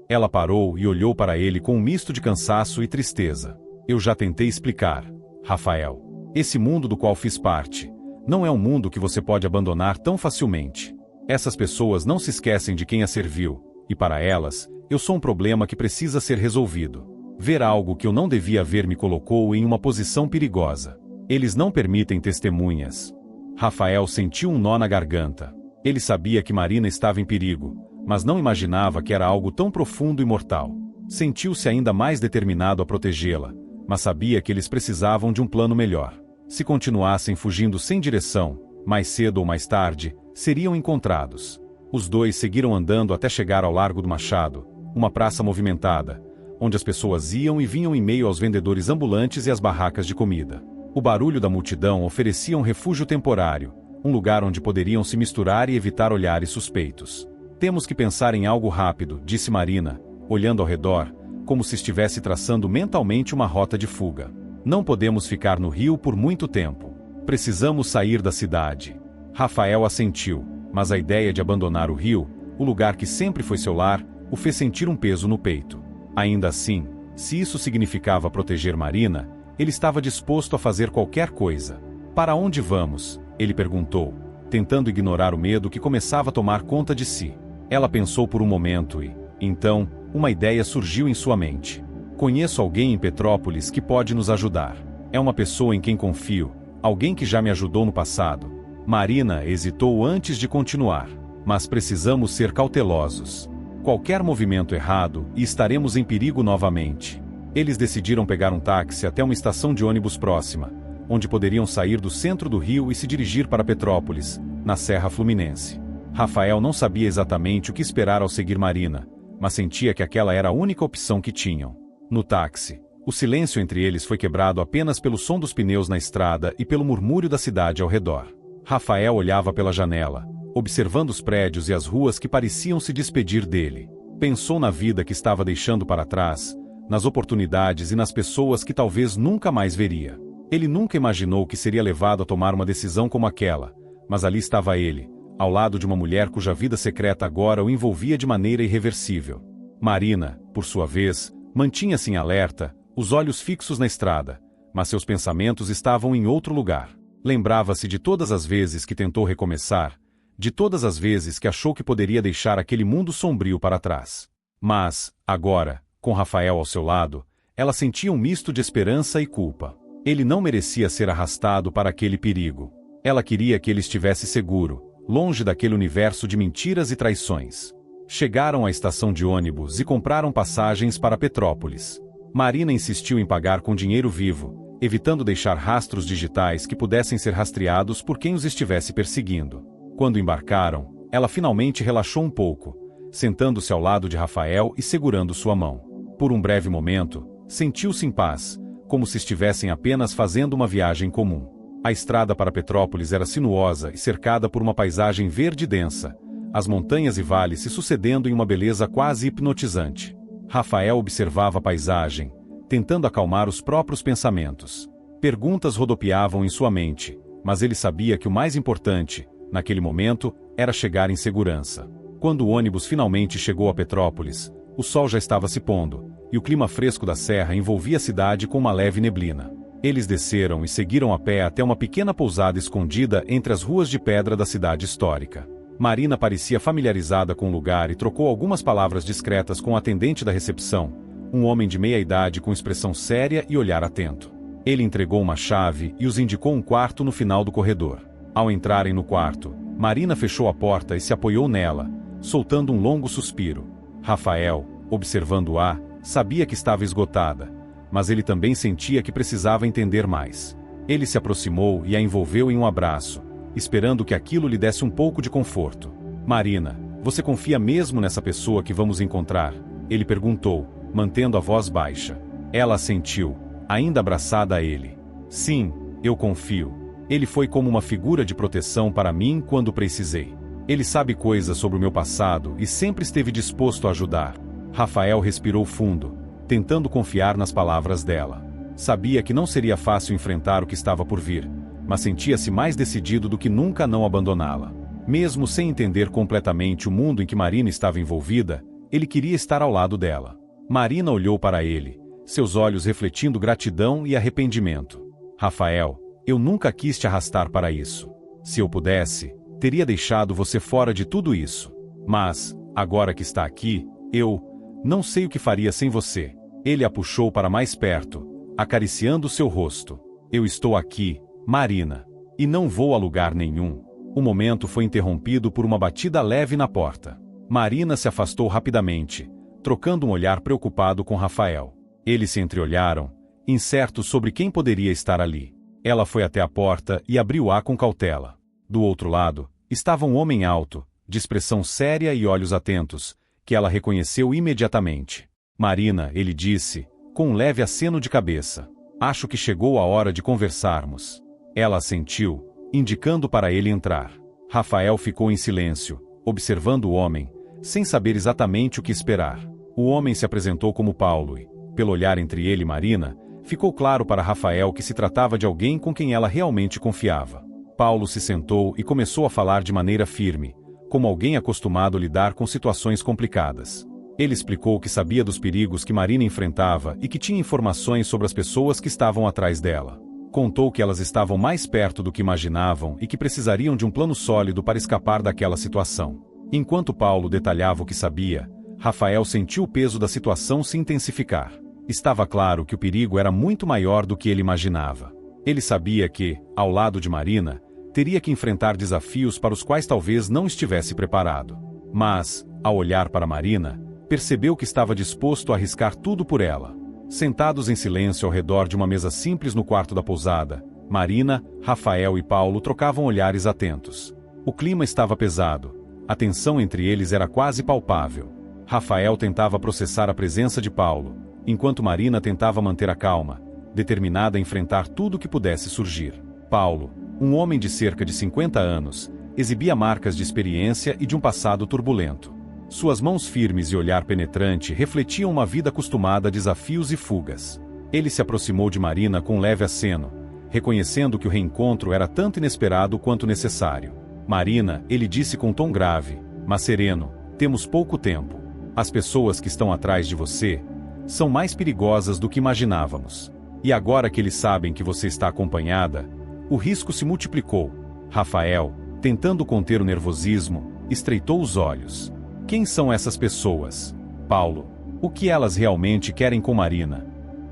Ela parou e olhou para ele com um misto de cansaço e tristeza. "Eu já tentei explicar, Rafael. Esse mundo do qual fiz parte não é um mundo que você pode abandonar tão facilmente. Essas pessoas não se esquecem de quem as serviu, e para elas, eu sou um problema que precisa ser resolvido. Ver algo que eu não devia ver me colocou em uma posição perigosa. Eles não permitem testemunhas." Rafael sentiu um nó na garganta. Ele sabia que Marina estava em perigo, mas não imaginava que era algo tão profundo e mortal. Sentiu-se ainda mais determinado a protegê-la, mas sabia que eles precisavam de um plano melhor. Se continuassem fugindo sem direção, mais cedo ou mais tarde, seriam encontrados. Os dois seguiram andando até chegar ao Largo do Machado, uma praça movimentada, onde as pessoas iam e vinham em meio aos vendedores ambulantes e às barracas de comida. O barulho da multidão oferecia um refúgio temporário, um lugar onde poderiam se misturar e evitar olhares suspeitos. "Temos que pensar em algo rápido", disse Marina, olhando ao redor, como se estivesse traçando mentalmente uma rota de fuga. "Não podemos ficar no rio por muito tempo. Precisamos sair da cidade." Rafael assentiu, mas a ideia de abandonar o rio, o lugar que sempre foi seu lar, o fez sentir um peso no peito. Ainda assim, se isso significava proteger Marina, ele estava disposto a fazer qualquer coisa. "Para onde vamos?" ele perguntou, tentando ignorar o medo que começava a tomar conta de si. Ela pensou por um momento e, então, uma ideia surgiu em sua mente. "Conheço alguém em Petrópolis que pode nos ajudar. É uma pessoa em quem confio, alguém que já me ajudou no passado." Marina hesitou antes de continuar. "Mas precisamos ser cautelosos. Qualquer movimento errado e estaremos em perigo novamente." Eles decidiram pegar um táxi até uma estação de ônibus próxima, onde poderiam sair do centro do Rio e se dirigir para Petrópolis, na Serra Fluminense. Rafael não sabia exatamente o que esperar ao seguir Marina, mas sentia que aquela era a única opção que tinham. No táxi, o silêncio entre eles foi quebrado apenas pelo som dos pneus na estrada e pelo murmúrio da cidade ao redor. Rafael olhava pela janela, observando os prédios e as ruas que pareciam se despedir dele. Pensou na vida que estava deixando para trás, nas oportunidades e nas pessoas que talvez nunca mais veria. Ele nunca imaginou que seria levado a tomar uma decisão como aquela, mas ali estava ele, ao lado de uma mulher cuja vida secreta agora o envolvia de maneira irreversível. Marina, por sua vez, mantinha-se em alerta, os olhos fixos na estrada, mas seus pensamentos estavam em outro lugar. Lembrava-se de todas as vezes que tentou recomeçar, de todas as vezes que achou que poderia deixar aquele mundo sombrio para trás. Mas, agora, com Rafael ao seu lado, ela sentia um misto de esperança e culpa. Ele não merecia ser arrastado para aquele perigo. Ela queria que ele estivesse seguro, longe daquele universo de mentiras e traições. Chegaram à estação de ônibus e compraram passagens para Petrópolis. Marina insistiu em pagar com dinheiro vivo, evitando deixar rastros digitais que pudessem ser rastreados por quem os estivesse perseguindo. Quando embarcaram, ela finalmente relaxou um pouco, sentando-se ao lado de Rafael e segurando sua mão. Por um breve momento, sentiu-se em paz, como se estivessem apenas fazendo uma viagem comum. A estrada para Petrópolis era sinuosa e cercada por uma paisagem verde densa, as montanhas e vales se sucedendo em uma beleza quase hipnotizante. Rafael observava a paisagem, tentando acalmar os próprios pensamentos. Perguntas rodopiavam em sua mente, mas ele sabia que o mais importante, naquele momento, era chegar em segurança. Quando o ônibus finalmente chegou a Petrópolis, o sol já estava se pondo, e o clima fresco da serra envolvia a cidade com uma leve neblina. Eles desceram e seguiram a pé até uma pequena pousada escondida entre as ruas de pedra da cidade histórica. Marina parecia familiarizada com o lugar e trocou algumas palavras discretas com o atendente da recepção, um homem de meia idade com expressão séria e olhar atento. Ele entregou uma chave e os indicou um quarto no final do corredor. Ao entrarem no quarto, Marina fechou a porta e se apoiou nela, soltando um longo suspiro. Rafael, observando-a, sabia que estava esgotada, mas ele também sentia que precisava entender mais. Ele se aproximou e a envolveu em um abraço, esperando que aquilo lhe desse um pouco de conforto. Marina, você confia mesmo nessa pessoa que vamos encontrar? Ele perguntou, mantendo a voz baixa. Ela assentiu, ainda abraçada a ele. Sim, eu confio. Ele foi como uma figura de proteção para mim quando precisei. Ele sabe coisas sobre o meu passado e sempre esteve disposto a ajudar. Rafael respirou fundo, tentando confiar nas palavras dela. Sabia que não seria fácil enfrentar o que estava por vir, mas sentia-se mais decidido do que nunca a não abandoná-la. Mesmo sem entender completamente o mundo em que Marina estava envolvida, ele queria estar ao lado dela. Marina olhou para ele, seus olhos refletindo gratidão e arrependimento. Rafael, eu nunca quis te arrastar para isso. Se eu pudesse, teria deixado você fora de tudo isso. Mas, agora que está aqui, eu não sei o que faria sem você. Ele a puxou para mais perto, acariciando seu rosto. Eu estou aqui, Marina, e não vou a lugar nenhum. O momento foi interrompido por uma batida leve na porta. Marina se afastou rapidamente, trocando um olhar preocupado com Rafael. Eles se entreolharam, incertos sobre quem poderia estar ali. Ela foi até a porta e abriu-a com cautela. Do outro lado, estava um homem alto, de expressão séria e olhos atentos, que ela reconheceu imediatamente. Marina, ele disse, com um leve aceno de cabeça. Acho que chegou a hora de conversarmos. Ela assentiu, indicando para ele entrar. Rafael ficou em silêncio, observando o homem, sem saber exatamente o que esperar. O homem se apresentou como Paulo e, pelo olhar entre ele e Marina, ficou claro para Rafael que se tratava de alguém com quem ela realmente confiava. Paulo se sentou e começou a falar de maneira firme, como alguém acostumado a lidar com situações complicadas. Ele explicou que sabia dos perigos que Marina enfrentava e que tinha informações sobre as pessoas que estavam atrás dela. Contou que elas estavam mais perto do que imaginavam e que precisariam de um plano sólido para escapar daquela situação. Enquanto Paulo detalhava o que sabia, Rafael sentiu o peso da situação se intensificar. Estava claro que o perigo era muito maior do que ele imaginava. Ele sabia que, ao lado de Marina, teria que enfrentar desafios para os quais talvez não estivesse preparado. Mas, ao olhar para Marina, percebeu que estava disposto a arriscar tudo por ela. Sentados em silêncio ao redor de uma mesa simples no quarto da pousada, Marina, Rafael e Paulo trocavam olhares atentos. O clima estava pesado. A tensão entre eles era quase palpável. Rafael tentava processar a presença de Paulo, enquanto Marina tentava manter a calma, determinada a enfrentar tudo que pudesse surgir. Paulo, um homem de cerca de 50 anos, exibia marcas de experiência e de um passado turbulento. Suas mãos firmes e olhar penetrante refletiam uma vida acostumada a desafios e fugas. Ele se aproximou de Marina com um leve aceno, reconhecendo que o reencontro era tanto inesperado quanto necessário. Marina, ele disse com tom grave, mas sereno, temos pouco tempo. As pessoas que estão atrás de você são mais perigosas do que imaginávamos. E agora que eles sabem que você está acompanhada, o risco se multiplicou. Rafael, tentando conter o nervosismo, estreitou os olhos. Quem são essas pessoas? Paulo. O que elas realmente querem com Marina?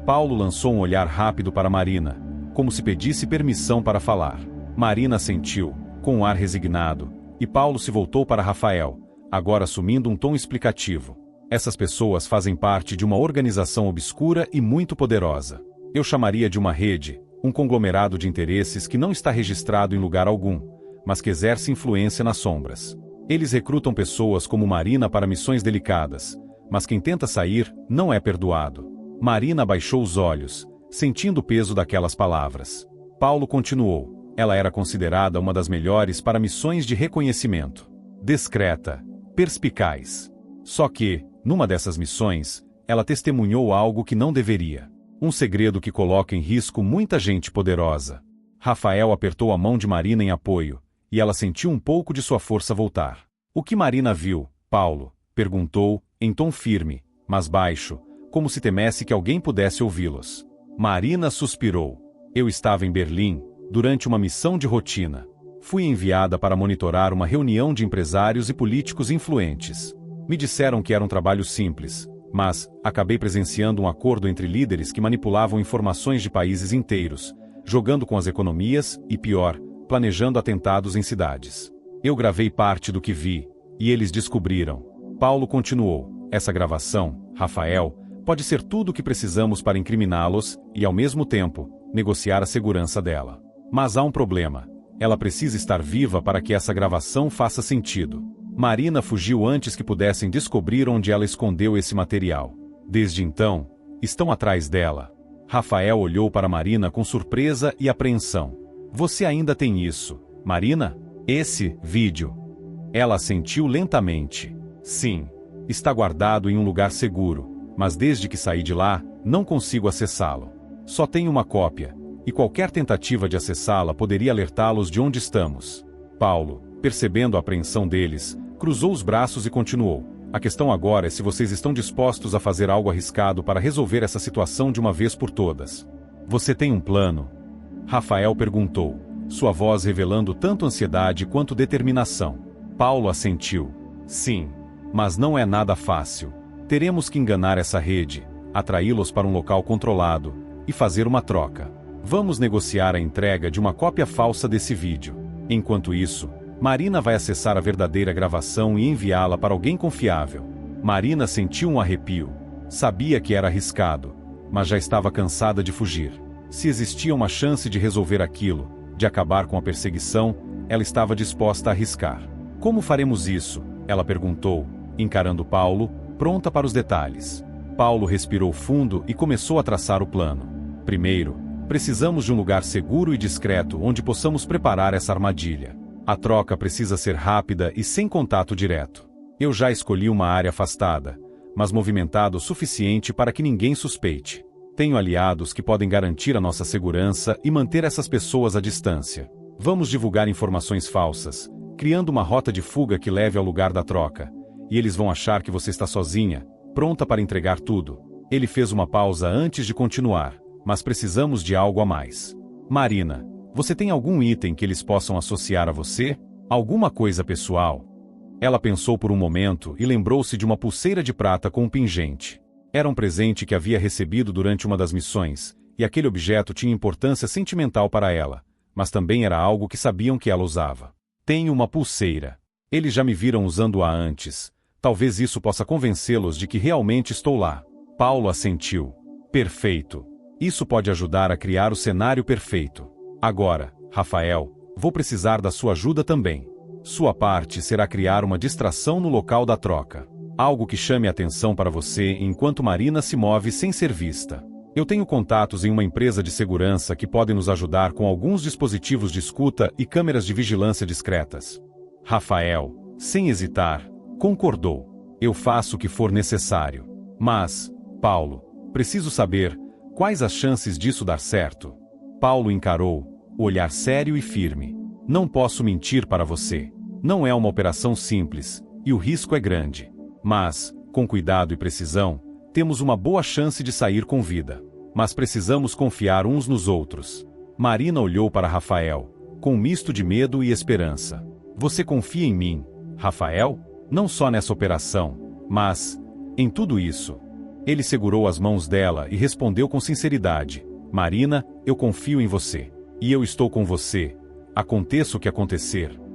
Paulo lançou um olhar rápido para Marina, como se pedisse permissão para falar. Marina assentiu, com um ar resignado, e Paulo se voltou para Rafael, agora assumindo um tom explicativo. Essas pessoas fazem parte de uma organização obscura e muito poderosa. Eu chamaria de uma rede, um conglomerado de interesses que não está registrado em lugar algum, mas que exerce influência nas sombras. Eles recrutam pessoas como Marina para missões delicadas, mas quem tenta sair não é perdoado. Marina baixou os olhos, sentindo o peso daquelas palavras. Paulo continuou. Ela era considerada uma das melhores para missões de reconhecimento. Discreta, perspicaz. Só que, numa dessas missões, ela testemunhou algo que não deveria. Um segredo que coloca em risco muita gente poderosa. Rafael apertou a mão de Marina em apoio, e ela sentiu um pouco de sua força voltar. O que Marina viu, Paulo? Perguntou, em tom firme, mas baixo, como se temesse que alguém pudesse ouvi-los. Marina suspirou. Eu estava em Berlim, durante uma missão de rotina. Fui enviada para monitorar uma reunião de empresários e políticos influentes. Me disseram que era um trabalho simples, mas acabei presenciando um acordo entre líderes que manipulavam informações de países inteiros, jogando com as economias e, pior, planejando atentados em cidades. Eu gravei parte do que vi, e eles descobriram. Paulo continuou. Essa gravação, Rafael, pode ser tudo o que precisamos para incriminá-los e, ao mesmo tempo, negociar a segurança dela. Mas há um problema. Ela precisa estar viva para que essa gravação faça sentido. Marina fugiu antes que pudessem descobrir onde ela escondeu esse material. Desde então, estão atrás dela. Rafael olhou para Marina com surpresa e apreensão. Você ainda tem isso, Marina? Esse vídeo? Ela assentiu lentamente. Sim, está guardado em um lugar seguro, mas desde que saí de lá, não consigo acessá-lo. Só tenho uma cópia, e qualquer tentativa de acessá-la poderia alertá-los de onde estamos. Paulo, percebendo a apreensão deles, cruzou os braços e continuou. A questão agora é se vocês estão dispostos a fazer algo arriscado para resolver essa situação de uma vez por todas. Você tem um plano? Rafael perguntou, sua voz revelando tanto ansiedade quanto determinação. Paulo assentiu. Sim, mas não é nada fácil. Teremos que enganar essa rede, atraí-los para um local controlado e fazer uma troca. Vamos negociar a entrega de uma cópia falsa desse vídeo. Enquanto isso, Marina vai acessar a verdadeira gravação e enviá-la para alguém confiável. Marina sentiu um arrepio. Sabia que era arriscado, mas já estava cansada de fugir. Se existia uma chance de resolver aquilo, de acabar com a perseguição, ela estava disposta a arriscar. Como faremos isso? Ela perguntou, encarando Paulo, pronta para os detalhes. Paulo respirou fundo e começou a traçar o plano. Primeiro, precisamos de um lugar seguro e discreto onde possamos preparar essa armadilha. A troca precisa ser rápida e sem contato direto. Eu já escolhi uma área afastada, mas movimentada o suficiente para que ninguém suspeite. Tenho aliados que podem garantir a nossa segurança e manter essas pessoas à distância. Vamos divulgar informações falsas, criando uma rota de fuga que leve ao lugar da troca. E eles vão achar que você está sozinha, pronta para entregar tudo. Ele fez uma pausa antes de continuar, mas precisamos de algo a mais. Marina, você tem algum item que eles possam associar a você? Alguma coisa pessoal? Ela pensou por um momento e lembrou-se de uma pulseira de prata com um pingente. Era um presente que havia recebido durante uma das missões, e aquele objeto tinha importância sentimental para ela, mas também era algo que sabiam que ela usava. Tenho uma pulseira. Eles já me viram usando-a antes. Talvez isso possa convencê-los de que realmente estou lá. Paulo assentiu. Perfeito. Isso pode ajudar a criar o cenário perfeito. Agora, Rafael, vou precisar da sua ajuda também. Sua parte será criar uma distração no local da troca. Algo que chame a atenção para você enquanto Marina se move sem ser vista. Eu tenho contatos em uma empresa de segurança que podem nos ajudar com alguns dispositivos de escuta e câmeras de vigilância discretas. Rafael, sem hesitar, concordou. Eu faço o que for necessário. Mas, Paulo, preciso saber quais as chances disso dar certo. Paulo encarou, o olhar sério e firme. Não posso mentir para você. Não é uma operação simples, e o risco é grande. Mas, com cuidado e precisão, temos uma boa chance de sair com vida. Mas precisamos confiar uns nos outros. Marina olhou para Rafael, com um misto de medo e esperança. Você confia em mim, Rafael? Não só nessa operação, mas em tudo isso. Ele segurou as mãos dela e respondeu com sinceridade. Marina, eu confio em você. E eu estou com você. Aconteça o que acontecer.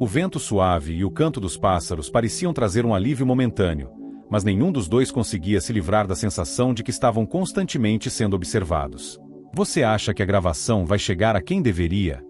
O vento suave e o canto dos pássaros pareciam trazer um alívio momentâneo, mas nenhum dos dois conseguia se livrar da sensação de que estavam constantemente sendo observados. Você acha que a gravação vai chegar a quem deveria?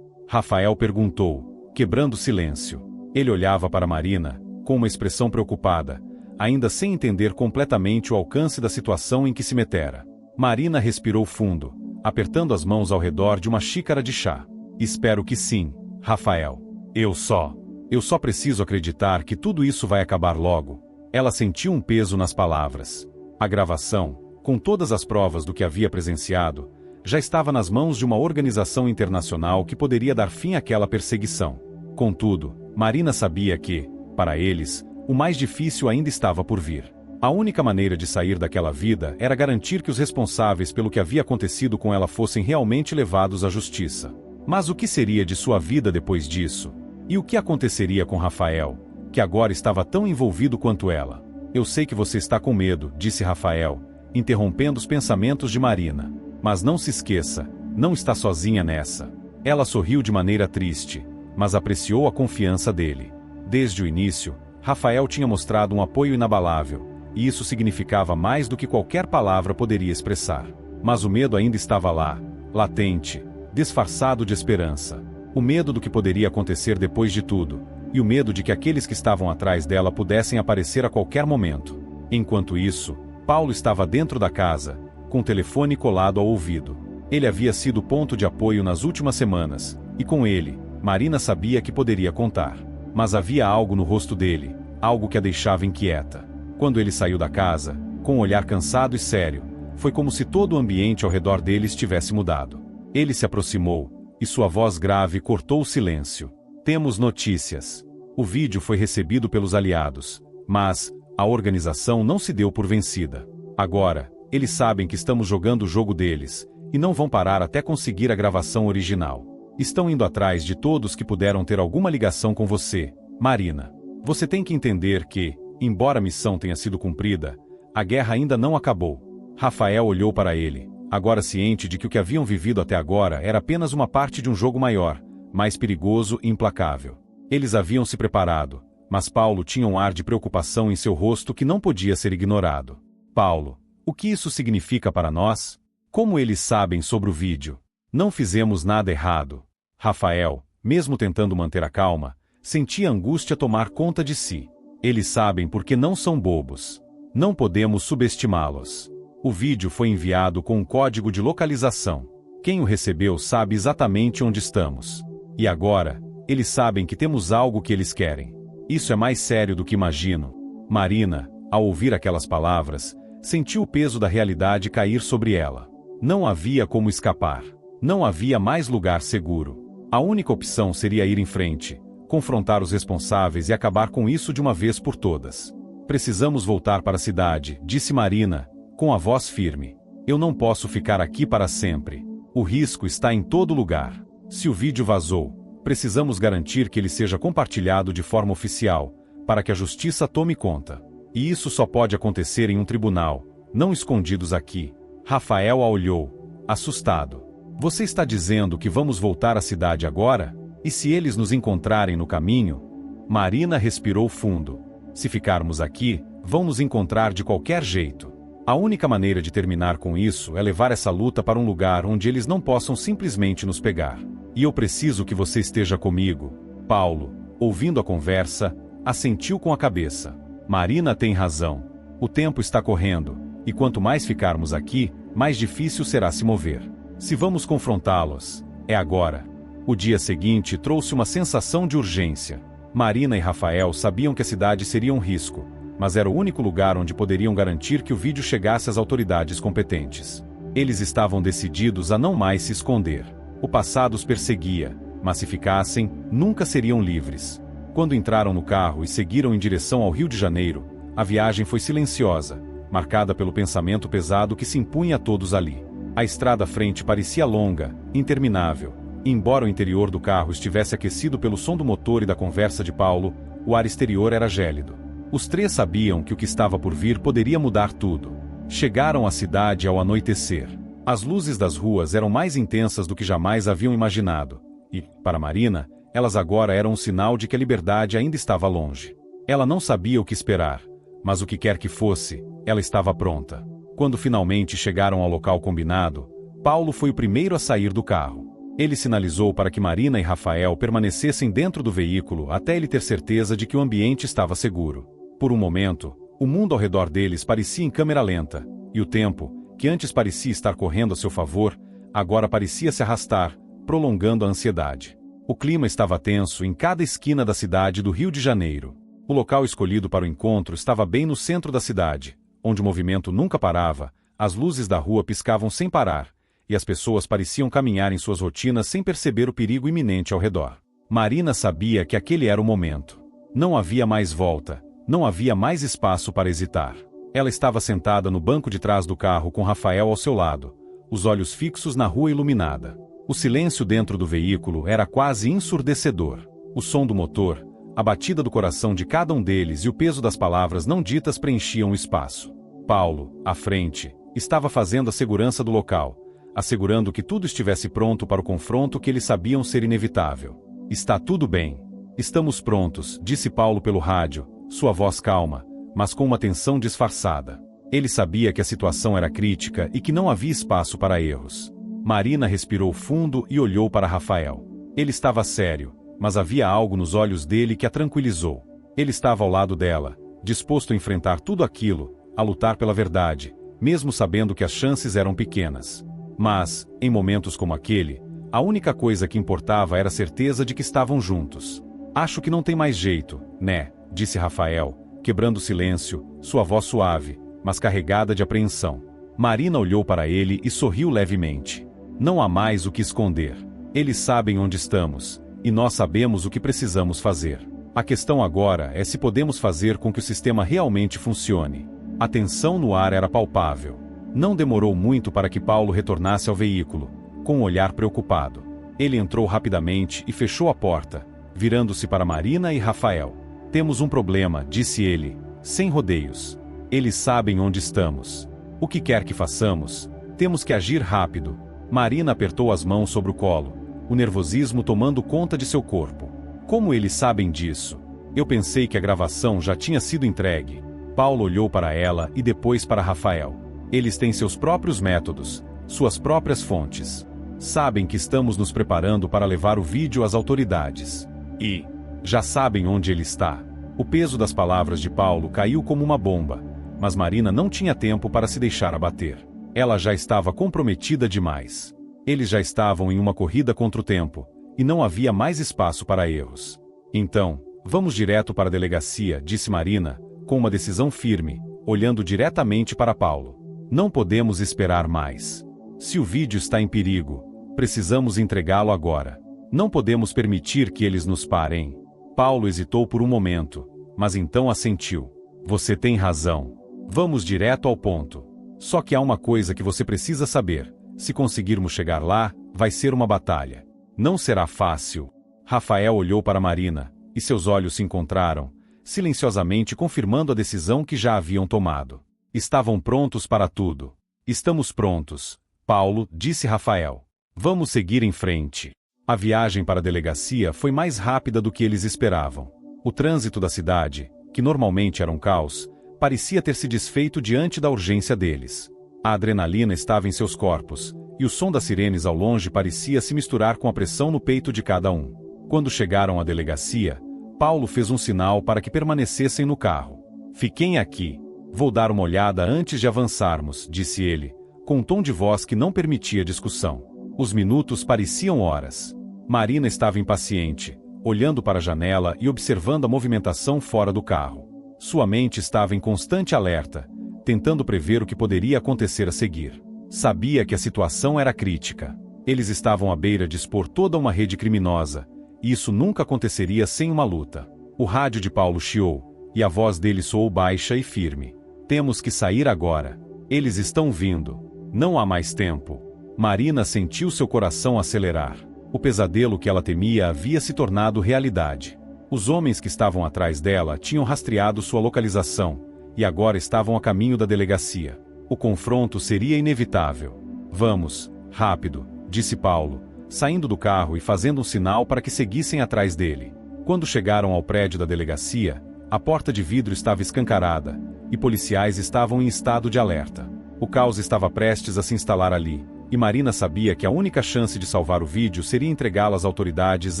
Rafael perguntou, quebrando o silêncio. Ele olhava para Marina, com uma expressão preocupada, ainda sem entender completamente o alcance da situação em que se metera. Marina respirou fundo, apertando as mãos ao redor de uma xícara de chá. Espero que sim, Rafael. Eu só preciso acreditar que tudo isso vai acabar logo. Ela sentiu um peso nas palavras. A gravação, com todas as provas do que havia presenciado, já estava nas mãos de uma organização internacional que poderia dar fim àquela perseguição. Contudo, Marina sabia que, para eles, o mais difícil ainda estava por vir. A única maneira de sair daquela vida era garantir que os responsáveis pelo que havia acontecido com ela fossem realmente levados à justiça. Mas o que seria de sua vida depois disso? E o que aconteceria com Rafael, que agora estava tão envolvido quanto ela? Eu sei que você está com medo, disse Rafael, interrompendo os pensamentos de Marina. Mas não se esqueça, não está sozinha nessa. Ela sorriu de maneira triste, mas apreciou a confiança dele. Desde o início, Rafael tinha mostrado um apoio inabalável, e isso significava mais do que qualquer palavra poderia expressar. Mas o medo ainda estava lá, latente, disfarçado de esperança. O medo do que poderia acontecer depois de tudo, e o medo de que aqueles que estavam atrás dela pudessem aparecer a qualquer momento. Enquanto isso, Paulo estava dentro da casa, com o telefone colado ao ouvido. Ele havia sido ponto de apoio nas últimas semanas, e com ele, Marina sabia que poderia contar. Mas havia algo no rosto dele, algo que a deixava inquieta. Quando ele saiu da casa, com um olhar cansado e sério, foi como se todo o ambiente ao redor dele estivesse mudado. Ele se aproximou, e sua voz grave cortou o silêncio. Temos notícias. O vídeo foi recebido pelos aliados, mas a organização não se deu por vencida. Agora, eles sabem que estamos jogando o jogo deles, e não vão parar até conseguir a gravação original. Estão indo atrás de todos que puderam ter alguma ligação com você, Marina. Você tem que entender que, embora a missão tenha sido cumprida, a guerra ainda não acabou. Rafael olhou para ele, agora ciente de que o que haviam vivido até agora era apenas uma parte de um jogo maior, mais perigoso e implacável. Eles haviam se preparado, mas Paulo tinha um ar de preocupação em seu rosto que não podia ser ignorado. Paulo, o que isso significa para nós? Como eles sabem sobre o vídeo? Não fizemos nada errado. Rafael, mesmo tentando manter a calma, sentia a angústia tomar conta de si. Eles sabem porque não são bobos. Não podemos subestimá-los. O vídeo foi enviado com um código de localização. Quem o recebeu sabe exatamente onde estamos. E agora, eles sabem que temos algo que eles querem. Isso é mais sério do que imagino. Marina, ao ouvir aquelas palavras, sentiu o peso da realidade cair sobre ela. Não havia como escapar. Não havia mais lugar seguro. A única opção seria ir em frente, confrontar os responsáveis e acabar com isso de uma vez por todas. Precisamos voltar para a cidade, disse Marina, com a voz firme. Eu não posso ficar aqui para sempre. O risco está em todo lugar. Se o vídeo vazou, precisamos garantir que ele seja compartilhado de forma oficial, para que a justiça tome conta. E isso só pode acontecer em um tribunal, não escondidos aqui. Rafael a olhou, assustado. Você está dizendo que vamos voltar à cidade agora? E se eles nos encontrarem no caminho? Marina respirou fundo. Se ficarmos aqui, vão nos encontrar de qualquer jeito. A única maneira de terminar com isso é levar essa luta para um lugar onde eles não possam simplesmente nos pegar. E eu preciso que você esteja comigo. Paulo, ouvindo a conversa, assentiu com a cabeça. Marina tem razão. O tempo está correndo, e quanto mais ficarmos aqui, mais difícil será se mover. Se vamos confrontá-los, é agora. O dia seguinte trouxe uma sensação de urgência. Marina e Rafael sabiam que a cidade seria um risco, mas era o único lugar onde poderiam garantir que o vídeo chegasse às autoridades competentes. Eles estavam decididos a não mais se esconder. O passado os perseguia, mas se ficassem, nunca seriam livres. Quando entraram no carro e seguiram em direção ao Rio de Janeiro, a viagem foi silenciosa, marcada pelo pensamento pesado que se impunha a todos ali. A estrada à frente parecia longa, interminável, e embora o interior do carro estivesse aquecido pelo som do motor e da conversa de Paulo, o ar exterior era gélido. Os três sabiam que o que estava por vir poderia mudar tudo. Chegaram à cidade ao anoitecer. As luzes das ruas eram mais intensas do que jamais haviam imaginado, e, para Marina, Elas agora eram um sinal de que a liberdade ainda estava longe. Ela não sabia o que esperar, mas o que quer que fosse, ela estava pronta. Quando finalmente chegaram ao local combinado, Paulo foi o primeiro a sair do carro. Ele sinalizou para que Marina e Rafael permanecessem dentro do veículo até ele ter certeza de que o ambiente estava seguro. Por um momento, o mundo ao redor deles parecia em câmera lenta, e o tempo, que antes parecia estar correndo a seu favor, agora parecia se arrastar, prolongando a ansiedade. O clima estava tenso em cada esquina da cidade do Rio de Janeiro. O local escolhido para o encontro estava bem no centro da cidade, onde o movimento nunca parava, as luzes da rua piscavam sem parar, e as pessoas pareciam caminhar em suas rotinas sem perceber o perigo iminente ao redor. Marina sabia que aquele era o momento. Não havia mais volta, não havia mais espaço para hesitar. Ela estava sentada no banco de trás do carro com Rafael ao seu lado, os olhos fixos na rua iluminada. O silêncio dentro do veículo era quase ensurdecedor. O som do motor, a batida do coração de cada um deles e o peso das palavras não ditas preenchiam o espaço. Paulo, à frente, estava fazendo a segurança do local, assegurando que tudo estivesse pronto para o confronto que eles sabiam ser inevitável. Está tudo bem. Estamos prontos, disse Paulo pelo rádio, sua voz calma, mas com uma tensão disfarçada. Ele sabia que a situação era crítica e que não havia espaço para erros. Marina respirou fundo e olhou para Rafael. Ele estava sério, mas havia algo nos olhos dele que a tranquilizou. Ele estava ao lado dela, disposto a enfrentar tudo aquilo, a lutar pela verdade, mesmo sabendo que as chances eram pequenas. Mas, em momentos como aquele, a única coisa que importava era a certeza de que estavam juntos. Acho que não tem mais jeito, né? Disse Rafael, quebrando o silêncio, sua voz suave, mas carregada de apreensão. Marina olhou para ele e sorriu levemente. Não há mais o que esconder. Eles sabem onde estamos, e nós sabemos o que precisamos fazer. A questão agora é se podemos fazer com que o sistema realmente funcione. A tensão no ar era palpável. Não demorou muito para que Paulo retornasse ao veículo, com um olhar preocupado. Ele entrou rapidamente e fechou a porta, virando-se para Marina e Rafael. Temos um problema, disse ele, sem rodeios. Eles sabem onde estamos. O que quer que façamos, temos que agir rápido. Marina apertou as mãos sobre o colo, o nervosismo tomando conta de seu corpo. Como eles sabem disso? Eu pensei que a gravação já tinha sido entregue. Paulo olhou para ela e depois para Rafael. Eles têm seus próprios métodos, suas próprias fontes. Sabem que estamos nos preparando para levar o vídeo às autoridades. E já sabem onde ele está. O peso das palavras de Paulo caiu como uma bomba, mas Marina não tinha tempo para se deixar abater. Ela já estava comprometida demais. Eles já estavam em uma corrida contra o tempo, e não havia mais espaço para erros. Então, vamos direto para a delegacia, disse Marina, com uma decisão firme, olhando diretamente para Paulo. Não podemos esperar mais. Se o vídeo está em perigo, precisamos entregá-lo agora. Não podemos permitir que eles nos parem. Paulo hesitou por um momento, mas então assentiu. Você tem razão. Vamos direto ao ponto. Só que há uma coisa que você precisa saber. Se conseguirmos chegar lá, vai ser uma batalha. Não será fácil. Rafael olhou para Marina, e seus olhos se encontraram, silenciosamente confirmando a decisão que já haviam tomado. Estavam prontos para tudo. Estamos prontos, Paulo, disse Rafael. Vamos seguir em frente. A viagem para a delegacia foi mais rápida do que eles esperavam. O trânsito da cidade, que normalmente era um caos, parecia ter se desfeito diante da urgência deles. A adrenalina estava em seus corpos, e o som das sirenes ao longe parecia se misturar com a pressão no peito de cada um. Quando chegaram à delegacia, Paulo fez um sinal para que permanecessem no carro. Fiquem aqui. Vou dar uma olhada antes de avançarmos, disse ele, com um tom de voz que não permitia discussão. Os minutos pareciam horas. Marina estava impaciente, olhando para a janela e observando a movimentação fora do carro. Sua mente estava em constante alerta, tentando prever o que poderia acontecer a seguir. Sabia que a situação era crítica. Eles estavam à beira de expor toda uma rede criminosa, e isso nunca aconteceria sem uma luta. O rádio de Paulo chiou, e a voz dele soou baixa e firme. Temos que sair agora. Eles estão vindo. Não há mais tempo. Marina sentiu seu coração acelerar. O pesadelo que ela temia havia se tornado realidade. Os homens que estavam atrás dela tinham rastreado sua localização, e agora estavam a caminho da delegacia. O confronto seria inevitável. Vamos, rápido, disse Paulo, saindo do carro e fazendo um sinal para que seguissem atrás dele. Quando chegaram ao prédio da delegacia, a porta de vidro estava escancarada, e policiais estavam em estado de alerta. O caos estava prestes a se instalar ali, e Marina sabia que a única chance de salvar o vídeo seria entregá-lo às autoridades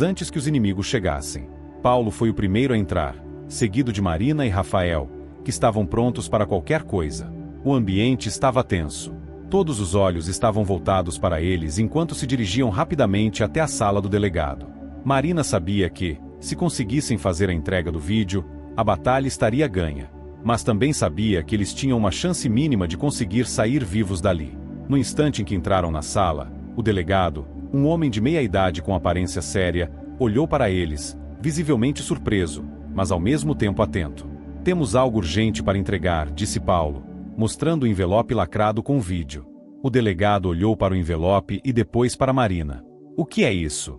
antes que os inimigos chegassem. Paulo foi o primeiro a entrar, seguido de Marina e Rafael, que estavam prontos para qualquer coisa. O ambiente estava tenso. Todos os olhos estavam voltados para eles enquanto se dirigiam rapidamente até a sala do delegado. Marina sabia que, se conseguissem fazer a entrega do vídeo, a batalha estaria ganha. Mas também sabia que eles tinham uma chance mínima de conseguir sair vivos dali. No instante em que entraram na sala, o delegado, um homem de meia-idade com aparência séria, olhou para eles, visivelmente surpreso, mas ao mesmo tempo atento. Temos algo urgente para entregar, disse Paulo, mostrando o envelope lacrado com o vídeo. O delegado olhou para o envelope e depois para Marina. O que é isso?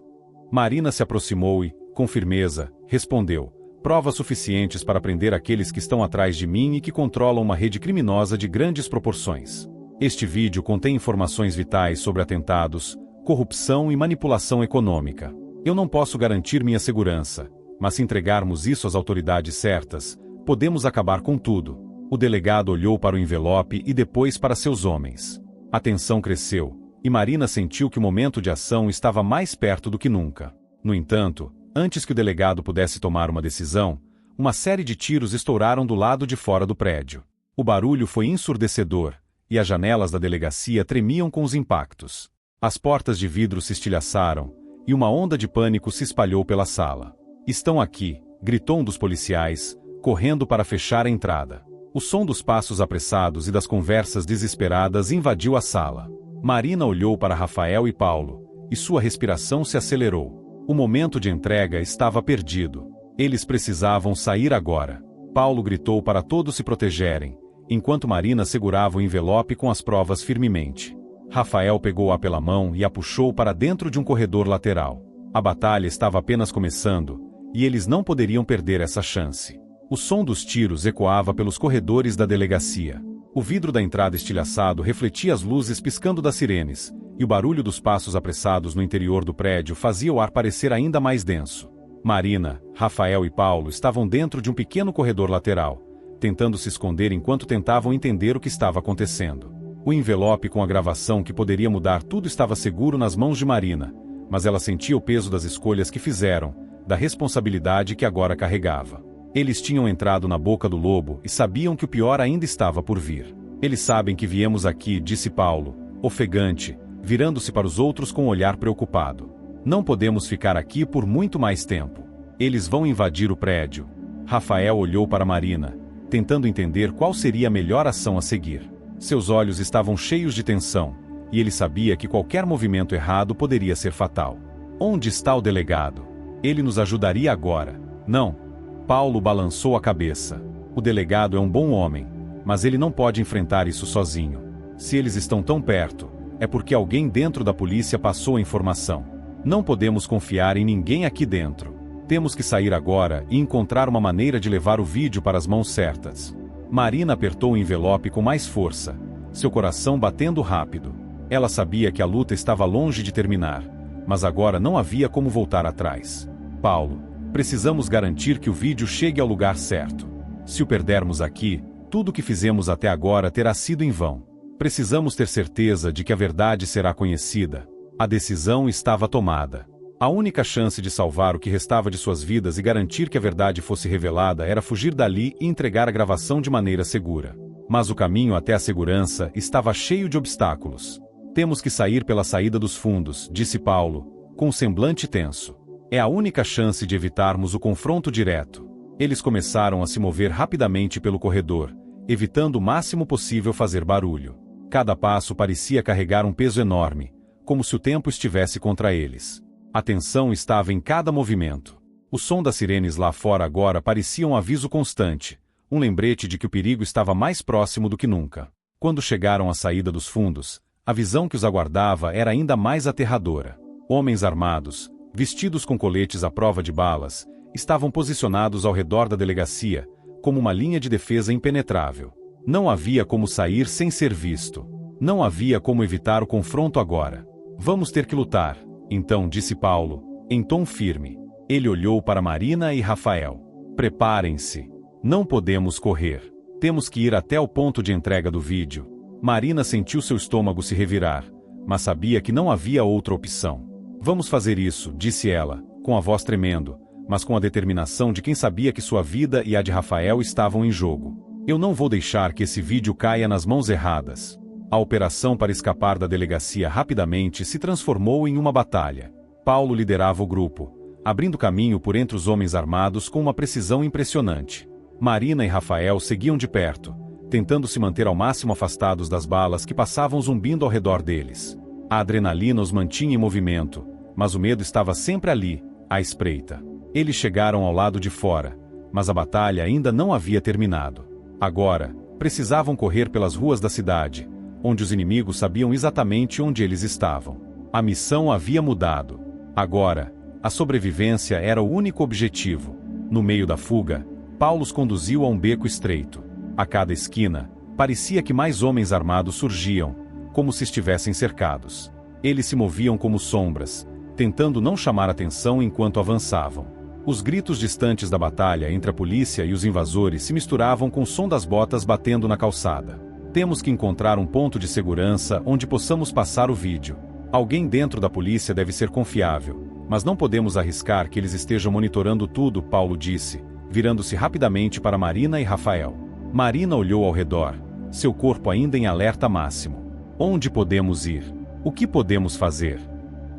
Marina se aproximou e, com firmeza, respondeu: provas suficientes para prender aqueles que estão atrás de mim e que controlam uma rede criminosa de grandes proporções. Este vídeo contém informações vitais sobre atentados, corrupção e manipulação econômica. Eu não posso garantir minha segurança, mas se entregarmos isso às autoridades certas, podemos acabar com tudo. O delegado olhou para o envelope e depois para seus homens. A tensão cresceu, e Marina sentiu que o momento de ação estava mais perto do que nunca. No entanto, antes que o delegado pudesse tomar uma decisão, uma série de tiros estouraram do lado de fora do prédio. O barulho foi ensurdecedor, e as janelas da delegacia tremiam com os impactos. As portas de vidro se estilhaçaram, e uma onda de pânico se espalhou pela sala. Estão aqui, gritou um dos policiais, correndo para fechar a entrada. O som dos passos apressados e das conversas desesperadas invadiu a sala. Marina olhou para Rafael e Paulo, e sua respiração se acelerou. O momento de entrega estava perdido. Eles precisavam sair agora. Paulo gritou para todos se protegerem, enquanto Marina segurava o envelope com as provas firmemente. Rafael pegou-a pela mão e a puxou para dentro de um corredor lateral. A batalha estava apenas começando, e eles não poderiam perder essa chance. O som dos tiros ecoava pelos corredores da delegacia. O vidro da entrada estilhaçado refletia as luzes piscando das sirenes, e o barulho dos passos apressados no interior do prédio fazia o ar parecer ainda mais denso. Marina, Rafael e Paulo estavam dentro de um pequeno corredor lateral, tentando se esconder enquanto tentavam entender o que estava acontecendo. O envelope com a gravação que poderia mudar tudo estava seguro nas mãos de Marina, mas ela sentia o peso das escolhas que fizeram, da responsabilidade que agora carregava. Eles tinham entrado na boca do lobo e sabiam que o pior ainda estava por vir. Eles sabem que viemos aqui, disse Paulo, ofegante, virando-se para os outros com um olhar preocupado. Não podemos ficar aqui por muito mais tempo. Eles vão invadir o prédio. Rafael olhou para Marina, tentando entender qual seria a melhor ação a seguir. Seus olhos estavam cheios de tensão, e ele sabia que qualquer movimento errado poderia ser fatal. Onde está o delegado? Ele nos ajudaria agora. Não. Paulo balançou a cabeça. O delegado é um bom homem, mas ele não pode enfrentar isso sozinho. Se eles estão tão perto, é porque alguém dentro da polícia passou a informação. Não podemos confiar em ninguém aqui dentro. Temos que sair agora e encontrar uma maneira de levar o vídeo para as mãos certas. Marina apertou o envelope com mais força, seu coração batendo rápido. Ela sabia que a luta estava longe de terminar, mas agora não havia como voltar atrás. Paulo, precisamos garantir que o vídeo chegue ao lugar certo. Se o perdermos aqui, tudo o que fizemos até agora terá sido em vão. Precisamos ter certeza de que a verdade será conhecida. A decisão estava tomada. A única chance de salvar o que restava de suas vidas e garantir que a verdade fosse revelada era fugir dali e entregar a gravação de maneira segura. Mas o caminho até a segurança estava cheio de obstáculos. Temos que sair pela saída dos fundos, disse Paulo, com um semblante tenso. É a única chance de evitarmos o confronto direto. Eles começaram a se mover rapidamente pelo corredor, evitando o máximo possível fazer barulho. Cada passo parecia carregar um peso enorme, como se o tempo estivesse contra eles. A tensão estava em cada movimento. O som das sirenes lá fora agora parecia um aviso constante, um lembrete de que o perigo estava mais próximo do que nunca. Quando chegaram à saída dos fundos, a visão que os aguardava era ainda mais aterradora. Homens armados, vestidos com coletes à prova de balas, estavam posicionados ao redor da delegacia, como uma linha de defesa impenetrável. Não havia como sair sem ser visto. Não havia como evitar o confronto agora. Vamos ter que lutar, Então disse Paulo, em tom firme. Ele olhou para Marina e Rafael. Preparem-se. Não podemos correr. Temos que ir até o ponto de entrega do vídeo. Marina sentiu seu estômago se revirar, mas sabia que não havia outra opção. Vamos fazer isso, disse ela, com a voz tremendo, mas com a determinação de quem sabia que sua vida e a de Rafael estavam em jogo. Eu não vou deixar que esse vídeo caia nas mãos erradas. A operação para escapar da delegacia rapidamente se transformou em uma batalha. Paulo liderava o grupo, abrindo caminho por entre os homens armados com uma precisão impressionante. Marina e Rafael seguiam de perto, tentando se manter ao máximo afastados das balas que passavam zumbindo ao redor deles. A adrenalina os mantinha em movimento, mas o medo estava sempre ali, à espreita. Eles chegaram ao lado de fora, mas a batalha ainda não havia terminado. Agora, precisavam correr pelas ruas da cidade, onde os inimigos sabiam exatamente onde eles estavam. A missão havia mudado. Agora, a sobrevivência era o único objetivo. No meio da fuga, Paulo os conduziu a um beco estreito. A cada esquina, parecia que mais homens armados surgiam, como se estivessem cercados. Eles se moviam como sombras, tentando não chamar atenção enquanto avançavam. Os gritos distantes da batalha entre a polícia e os invasores se misturavam com o som das botas batendo na calçada. Temos que encontrar um ponto de segurança onde possamos passar o vídeo. Alguém dentro da polícia deve ser confiável, mas não podemos arriscar que eles estejam monitorando tudo, Paulo disse, virando-se rapidamente para Marina e Rafael. Marina olhou ao redor, seu corpo ainda em alerta máximo. Onde podemos ir? O que podemos fazer?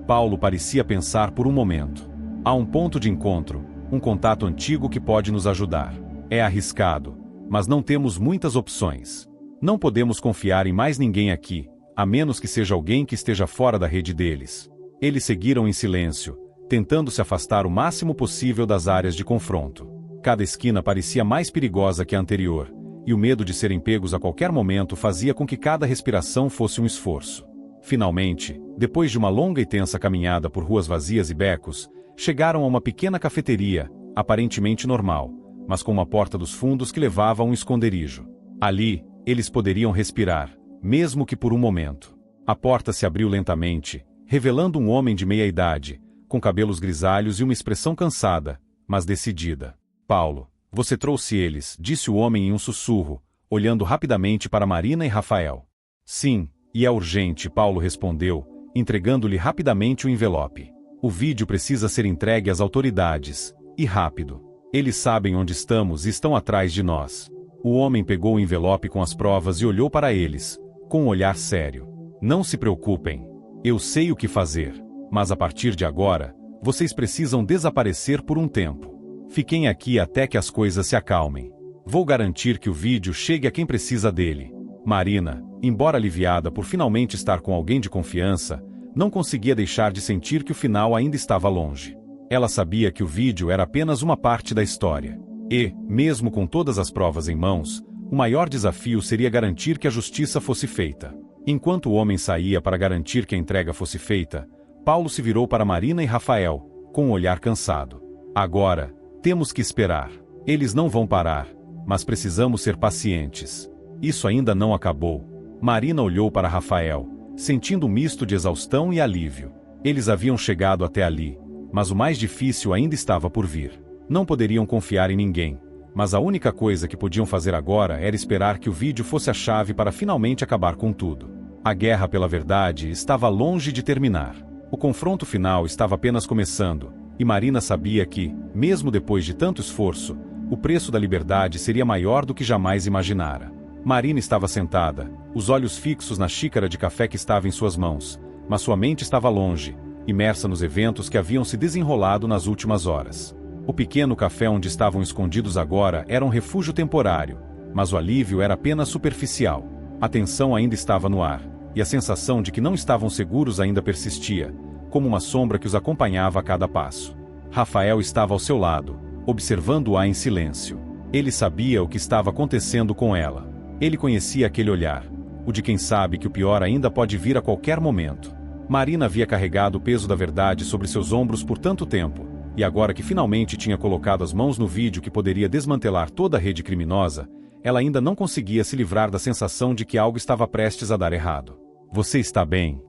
Paulo parecia pensar por um momento. Há um ponto de encontro, um contato antigo que pode nos ajudar. É arriscado, mas não temos muitas opções. Não podemos confiar em mais ninguém aqui, a menos que seja alguém que esteja fora da rede deles. Eles seguiram em silêncio, tentando se afastar o máximo possível das áreas de confronto. Cada esquina parecia mais perigosa que a anterior, e o medo de serem pegos a qualquer momento fazia com que cada respiração fosse um esforço. Finalmente, depois de uma longa e tensa caminhada por ruas vazias e becos, chegaram a uma pequena cafeteria, aparentemente normal, mas com uma porta dos fundos que levava a um esconderijo. Ali, eles poderiam respirar, mesmo que por um momento. A porta se abriu lentamente, revelando um homem de meia idade, com cabelos grisalhos e uma expressão cansada, mas decidida. Paulo, você trouxe eles, disse o homem em um sussurro, olhando rapidamente para Marina e Rafael. Sim, e é urgente, Paulo respondeu, entregando-lhe rapidamente o envelope. O vídeo precisa ser entregue às autoridades, e rápido. Eles sabem onde estamos e estão atrás de nós. O homem pegou o envelope com as provas e olhou para eles, com um olhar sério. Não se preocupem. Eu sei o que fazer, mas a partir de agora, vocês precisam desaparecer por um tempo. Fiquem aqui até que as coisas se acalmem. Vou garantir que o vídeo chegue a quem precisa dele. Marina, embora aliviada por finalmente estar com alguém de confiança, não conseguia deixar de sentir que o final ainda estava longe. Ela sabia que o vídeo era apenas uma parte da história. E, mesmo com todas as provas em mãos, o maior desafio seria garantir que a justiça fosse feita. Enquanto o homem saía para garantir que a entrega fosse feita, Paulo se virou para Marina e Rafael, com um olhar cansado. Agora, temos que esperar. Eles não vão parar, mas precisamos ser pacientes. Isso ainda não acabou. Marina olhou para Rafael, sentindo um misto de exaustão e alívio. Eles haviam chegado até ali, mas o mais difícil ainda estava por vir. Não poderiam confiar em ninguém, mas a única coisa que podiam fazer agora era esperar que o vídeo fosse a chave para finalmente acabar com tudo. A guerra pela verdade estava longe de terminar. O confronto final estava apenas começando, e Marina sabia que, mesmo depois de tanto esforço, o preço da liberdade seria maior do que jamais imaginara. Marina estava sentada, os olhos fixos na xícara de café que estava em suas mãos, mas sua mente estava longe, imersa nos eventos que haviam se desenrolado nas últimas horas. O pequeno café onde estavam escondidos agora era um refúgio temporário, mas o alívio era apenas superficial. A tensão ainda estava no ar, e a sensação de que não estavam seguros ainda persistia, como uma sombra que os acompanhava a cada passo. Rafael estava ao seu lado, observando-a em silêncio. Ele sabia o que estava acontecendo com ela. Ele conhecia aquele olhar, o de quem sabe que o pior ainda pode vir a qualquer momento. Marina havia carregado o peso da verdade sobre seus ombros por tanto tempo, e agora que finalmente tinha colocado as mãos no vídeo que poderia desmantelar toda a rede criminosa, ela ainda não conseguia se livrar da sensação de que algo estava prestes a dar errado. Você está bem?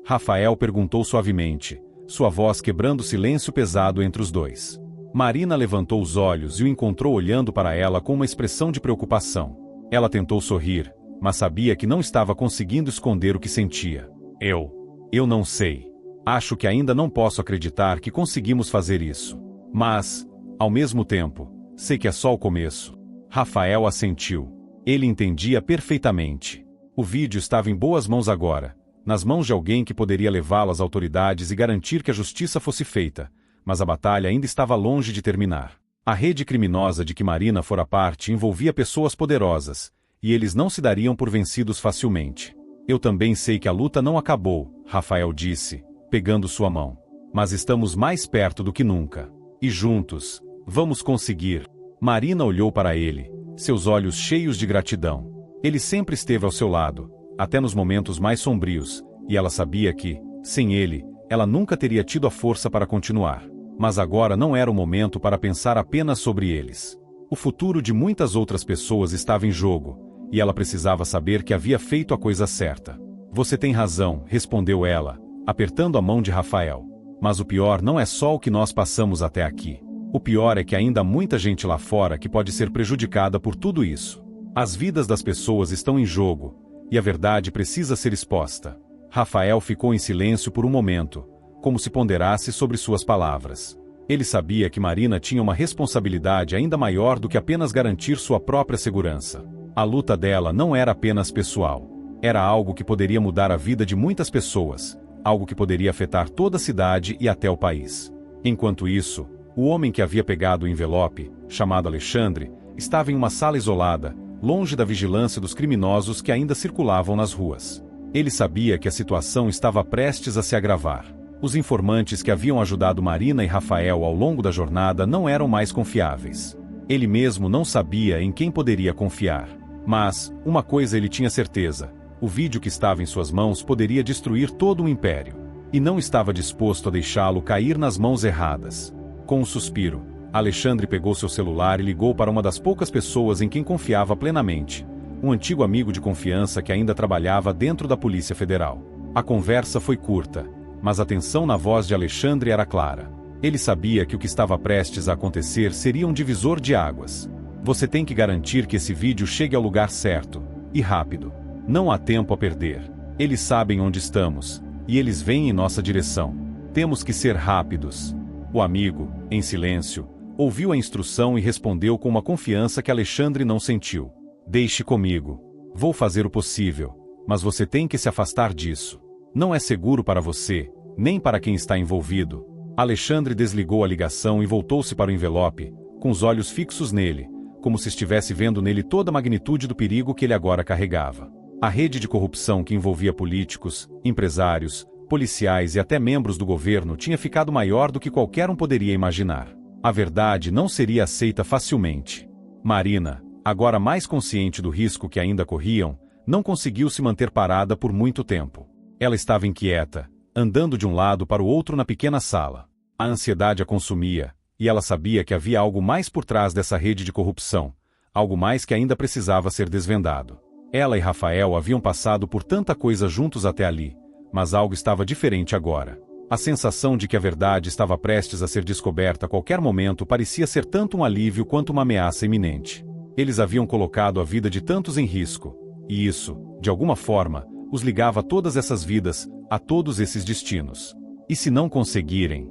Rafael perguntou suavemente, sua voz quebrando o silêncio pesado entre os dois. Marina levantou os olhos e o encontrou olhando para ela com uma expressão de preocupação. Ela tentou sorrir, mas sabia que não estava conseguindo esconder o que sentia. Eu não sei. Acho que ainda não posso acreditar que conseguimos fazer isso. Mas, ao mesmo tempo, sei que é só o começo. Rafael assentiu. Ele entendia perfeitamente. O vídeo estava em boas mãos agora, nas mãos de alguém que poderia levá-lo às autoridades e garantir que a justiça fosse feita, mas a batalha ainda estava longe de terminar. A rede criminosa de que Marina fora parte envolvia pessoas poderosas, e eles não se dariam por vencidos facilmente. Eu também sei que a luta não acabou, Rafael disse, pegando sua mão. Mas estamos mais perto do que nunca. E juntos, vamos conseguir. Marina olhou para ele, seus olhos cheios de gratidão. Ele sempre esteve ao seu lado, até nos momentos mais sombrios, e ela sabia que, sem ele, ela nunca teria tido a força para continuar. Mas agora não era o momento para pensar apenas sobre eles. O futuro de muitas outras pessoas estava em jogo, e ela precisava saber que havia feito a coisa certa. Você tem razão, respondeu ela, apertando a mão de Rafael. Mas o pior não é só o que nós passamos até aqui. O pior é que ainda há muita gente lá fora que pode ser prejudicada por tudo isso. As vidas das pessoas estão em jogo, e a verdade precisa ser exposta. Rafael ficou em silêncio por um momento, como se ponderasse sobre suas palavras. Ele sabia que Marina tinha uma responsabilidade ainda maior do que apenas garantir sua própria segurança. A luta dela não era apenas pessoal. Era algo que poderia mudar a vida de muitas pessoas, algo que poderia afetar toda a cidade e até o país. Enquanto isso, o homem que havia pegado o envelope, chamado Alexandre, estava em uma sala isolada, longe da vigilância dos criminosos que ainda circulavam nas ruas. Ele sabia que a situação estava prestes a se agravar. Os informantes que haviam ajudado Marina e Rafael ao longo da jornada não eram mais confiáveis. Ele mesmo não sabia em quem poderia confiar. Mas, uma coisa ele tinha certeza: o vídeo que estava em suas mãos poderia destruir todo um império. E não estava disposto a deixá-lo cair nas mãos erradas. Com um suspiro, Alexandre pegou seu celular e ligou para uma das poucas pessoas em quem confiava plenamente, um antigo amigo de confiança que ainda trabalhava dentro da Polícia Federal. A conversa foi curta, mas a tensão na voz de Alexandre era clara. Ele sabia que o que estava prestes a acontecer seria um divisor de águas. Você tem que garantir que esse vídeo chegue ao lugar certo, e rápido. Não há tempo a perder. Eles sabem onde estamos, e eles vêm em nossa direção. Temos que ser rápidos. O amigo, em silêncio, ouviu a instrução e respondeu com uma confiança que Alexandre não sentiu. Deixe comigo. Vou fazer o possível, mas você tem que se afastar disso. Não é seguro para você, nem para quem está envolvido. Alexandre desligou a ligação e voltou-se para o envelope, com os olhos fixos nele, como se estivesse vendo nele toda a magnitude do perigo que ele agora carregava. A rede de corrupção que envolvia políticos, empresários, policiais e até membros do governo tinha ficado maior do que qualquer um poderia imaginar. A verdade não seria aceita facilmente. Marina, agora mais consciente do risco que ainda corriam, não conseguiu se manter parada por muito tempo. Ela estava inquieta, andando de um lado para o outro na pequena sala. A ansiedade a consumia, e ela sabia que havia algo mais por trás dessa rede de corrupção, algo mais que ainda precisava ser desvendado. Ela e Rafael haviam passado por tanta coisa juntos até ali, mas algo estava diferente agora. A sensação de que a verdade estava prestes a ser descoberta a qualquer momento parecia ser tanto um alívio quanto uma ameaça iminente. Eles haviam colocado a vida de tantos em risco, e isso, de alguma forma, os ligava a todas essas vidas, a todos esses destinos. E se não conseguirem?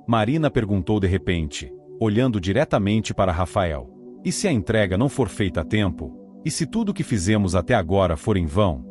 Marina perguntou de repente, olhando diretamente para Rafael. E se a entrega não for feita a tempo? E se tudo o que fizemos até agora for em vão?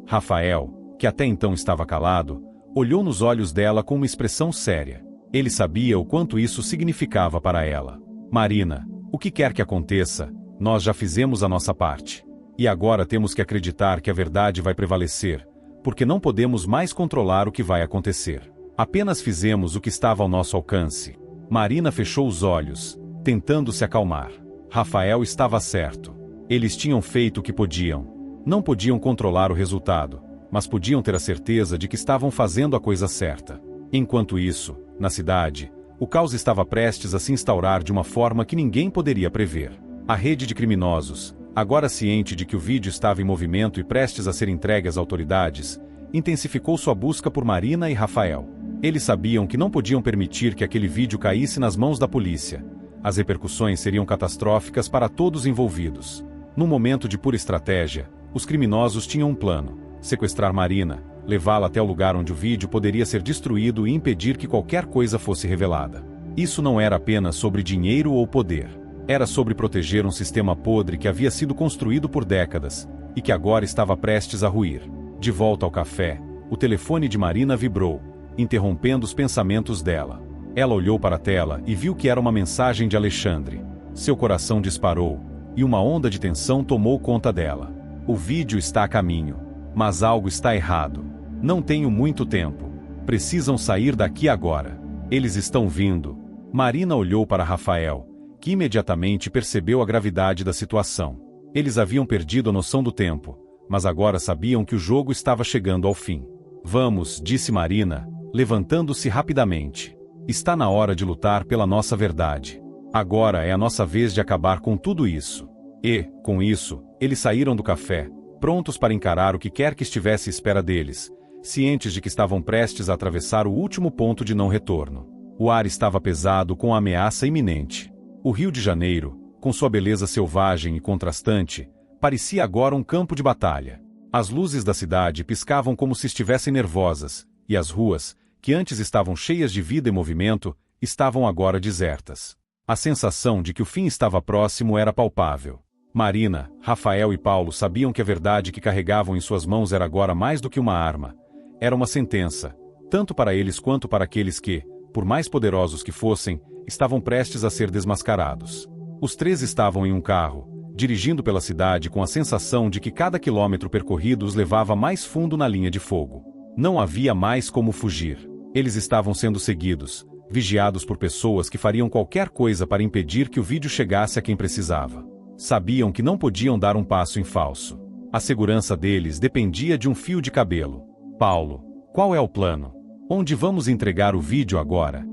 Rafael, que até então estava calado, olhou nos olhos dela com uma expressão séria. Ele sabia o quanto isso significava para ela. Marina, o que quer que aconteça, nós já fizemos a nossa parte. E agora temos que acreditar que a verdade vai prevalecer, porque não podemos mais controlar o que vai acontecer. Apenas fizemos o que estava ao nosso alcance. Marina fechou os olhos, tentando se acalmar. Rafael estava certo. Eles tinham feito o que podiam. Não podiam controlar o resultado, mas podiam ter a certeza de que estavam fazendo a coisa certa. Enquanto isso, na cidade, o caos estava prestes a se instaurar de uma forma que ninguém poderia prever. A rede de criminosos, agora ciente de que o vídeo estava em movimento e prestes a ser entregue às autoridades, intensificou sua busca por Marina e Rafael. Eles sabiam que não podiam permitir que aquele vídeo caísse nas mãos da polícia. As repercussões seriam catastróficas para todos envolvidos. Num momento de pura estratégia, os criminosos tinham um plano: sequestrar Marina, levá-la até o lugar onde o vídeo poderia ser destruído e impedir que qualquer coisa fosse revelada. Isso não era apenas sobre dinheiro ou poder. Era sobre proteger um sistema podre que havia sido construído por décadas e que agora estava prestes a ruir. De volta ao café, o telefone de Marina vibrou, interrompendo os pensamentos dela. Ela olhou para a tela e viu que era uma mensagem de Alexandre. Seu coração disparou, e uma onda de tensão tomou conta dela. O vídeo está a caminho. Mas algo está errado. Não tenho muito tempo. Precisam sair daqui agora. Eles estão vindo. Marina olhou para Rafael, que imediatamente percebeu a gravidade da situação. Eles haviam perdido a noção do tempo, mas agora sabiam que o jogo estava chegando ao fim. Vamos, disse Marina, levantando-se rapidamente. Está na hora de lutar pela nossa verdade. Agora é a nossa vez de acabar com tudo isso. E, com isso, eles saíram do café, prontos para encarar o que quer que estivesse à espera deles, cientes de que estavam prestes a atravessar o último ponto de não retorno. O ar estava pesado com a ameaça iminente. O Rio de Janeiro, com sua beleza selvagem e contrastante, parecia agora um campo de batalha. As luzes da cidade piscavam como se estivessem nervosas, e as ruas, que antes estavam cheias de vida e movimento, estavam agora desertas. A sensação de que o fim estava próximo era palpável. Marina, Rafael e Paulo sabiam que a verdade que carregavam em suas mãos era agora mais do que uma arma. Era uma sentença, tanto para eles quanto para aqueles que, por mais poderosos que fossem, estavam prestes a ser desmascarados. Os três estavam em um carro, dirigindo pela cidade com a sensação de que cada quilômetro percorrido os levava mais fundo na linha de fogo. Não havia mais como fugir. Eles estavam sendo seguidos, vigiados por pessoas que fariam qualquer coisa para impedir que o vídeo chegasse a quem precisava. Sabiam que não podiam dar um passo em falso. A segurança deles dependia de um fio de cabelo. Paulo, qual é o plano? Onde vamos entregar o vídeo agora?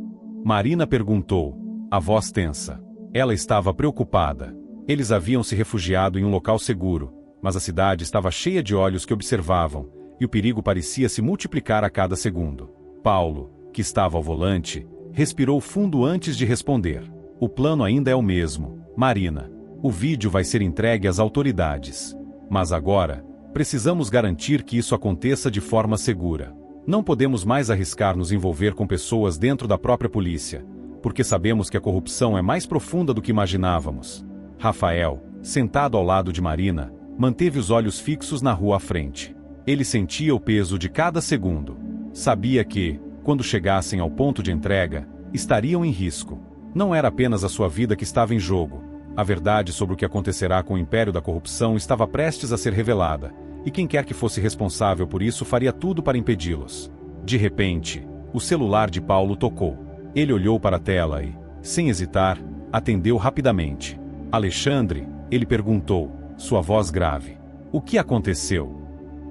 Marina perguntou, a voz tensa. Ela estava preocupada. Eles haviam se refugiado em um local seguro, mas a cidade estava cheia de olhos que observavam, e o perigo parecia se multiplicar a cada segundo. Paulo, que estava ao volante, respirou fundo antes de responder. O plano ainda é o mesmo, Marina. O vídeo vai ser entregue às autoridades. Mas agora, precisamos garantir que isso aconteça de forma segura. Não podemos mais arriscar nos envolver com pessoas dentro da própria polícia, porque sabemos que a corrupção é mais profunda do que imaginávamos. Rafael, sentado ao lado de Marina, manteve os olhos fixos na rua à frente. Ele sentia o peso de cada segundo. Sabia que, quando chegassem ao ponto de entrega, estariam em risco. Não era apenas a sua vida que estava em jogo. A verdade sobre o que acontecerá com o império da corrupção estava prestes a ser revelada, e quem quer que fosse responsável por isso faria tudo para impedi-los. De repente, o celular de Paulo tocou. Ele olhou para a tela e, sem hesitar, atendeu rapidamente. Alexandre, ele perguntou, sua voz grave. O que aconteceu?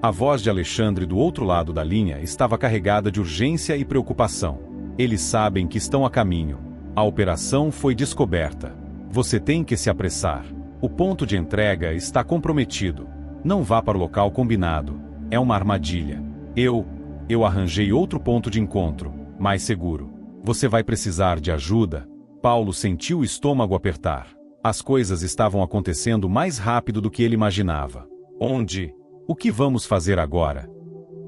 A voz de Alexandre do outro lado da linha estava carregada de urgência e preocupação. Eles sabem que estão a caminho. A operação foi descoberta. Você tem que se apressar. O ponto de entrega está comprometido. Não vá para o local combinado. É uma armadilha. Eu arranjei outro ponto de encontro, mais seguro. Você vai precisar de ajuda? Paulo sentiu o estômago apertar. As coisas estavam acontecendo mais rápido do que ele imaginava. Onde? O que vamos fazer agora?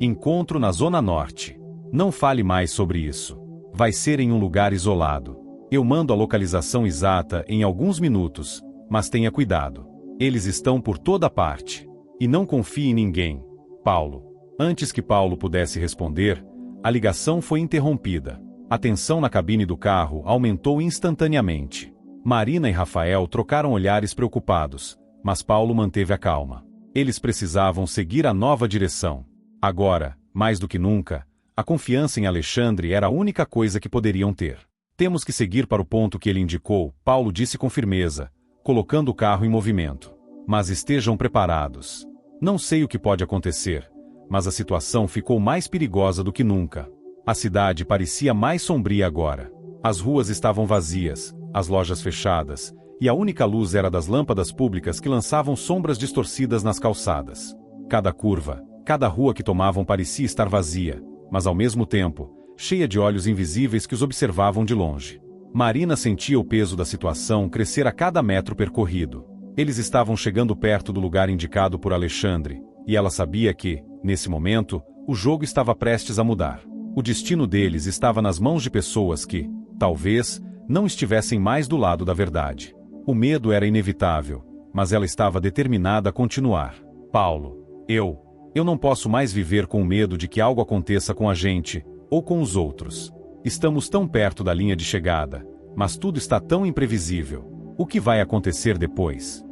Encontro na Zona Norte. Não fale mais sobre isso. Vai ser em um lugar isolado. Eu mando a localização exata em alguns minutos, mas tenha cuidado. Eles estão por toda parte. E não confie em ninguém. Paulo. Antes que Paulo pudesse responder, a ligação foi interrompida. A tensão na cabine do carro aumentou instantaneamente. Marina e Rafael trocaram olhares preocupados, mas Paulo manteve a calma. Eles precisavam seguir a nova direção. Agora, mais do que nunca, a confiança em Alexandre era a única coisa que poderiam ter. Temos que seguir para o ponto que ele indicou, Paulo disse com firmeza, colocando o carro em movimento. Mas estejam preparados. Não sei o que pode acontecer, mas a situação ficou mais perigosa do que nunca. A cidade parecia mais sombria agora. As ruas estavam vazias, as lojas fechadas, e a única luz era das lâmpadas públicas que lançavam sombras distorcidas nas calçadas. Cada curva, cada rua que tomavam parecia estar vazia, mas ao mesmo tempo, cheia de olhos invisíveis que os observavam de longe. Marina sentia o peso da situação crescer a cada metro percorrido. Eles estavam chegando perto do lugar indicado por Alexandre, e ela sabia que, nesse momento, o jogo estava prestes a mudar. O destino deles estava nas mãos de pessoas que, talvez, não estivessem mais do lado da verdade. O medo era inevitável, mas ela estava determinada a continuar. Paulo, eu não posso mais viver com o medo de que algo aconteça com a gente, ou com os outros. Estamos tão perto da linha de chegada, mas tudo está tão imprevisível. O que vai acontecer depois?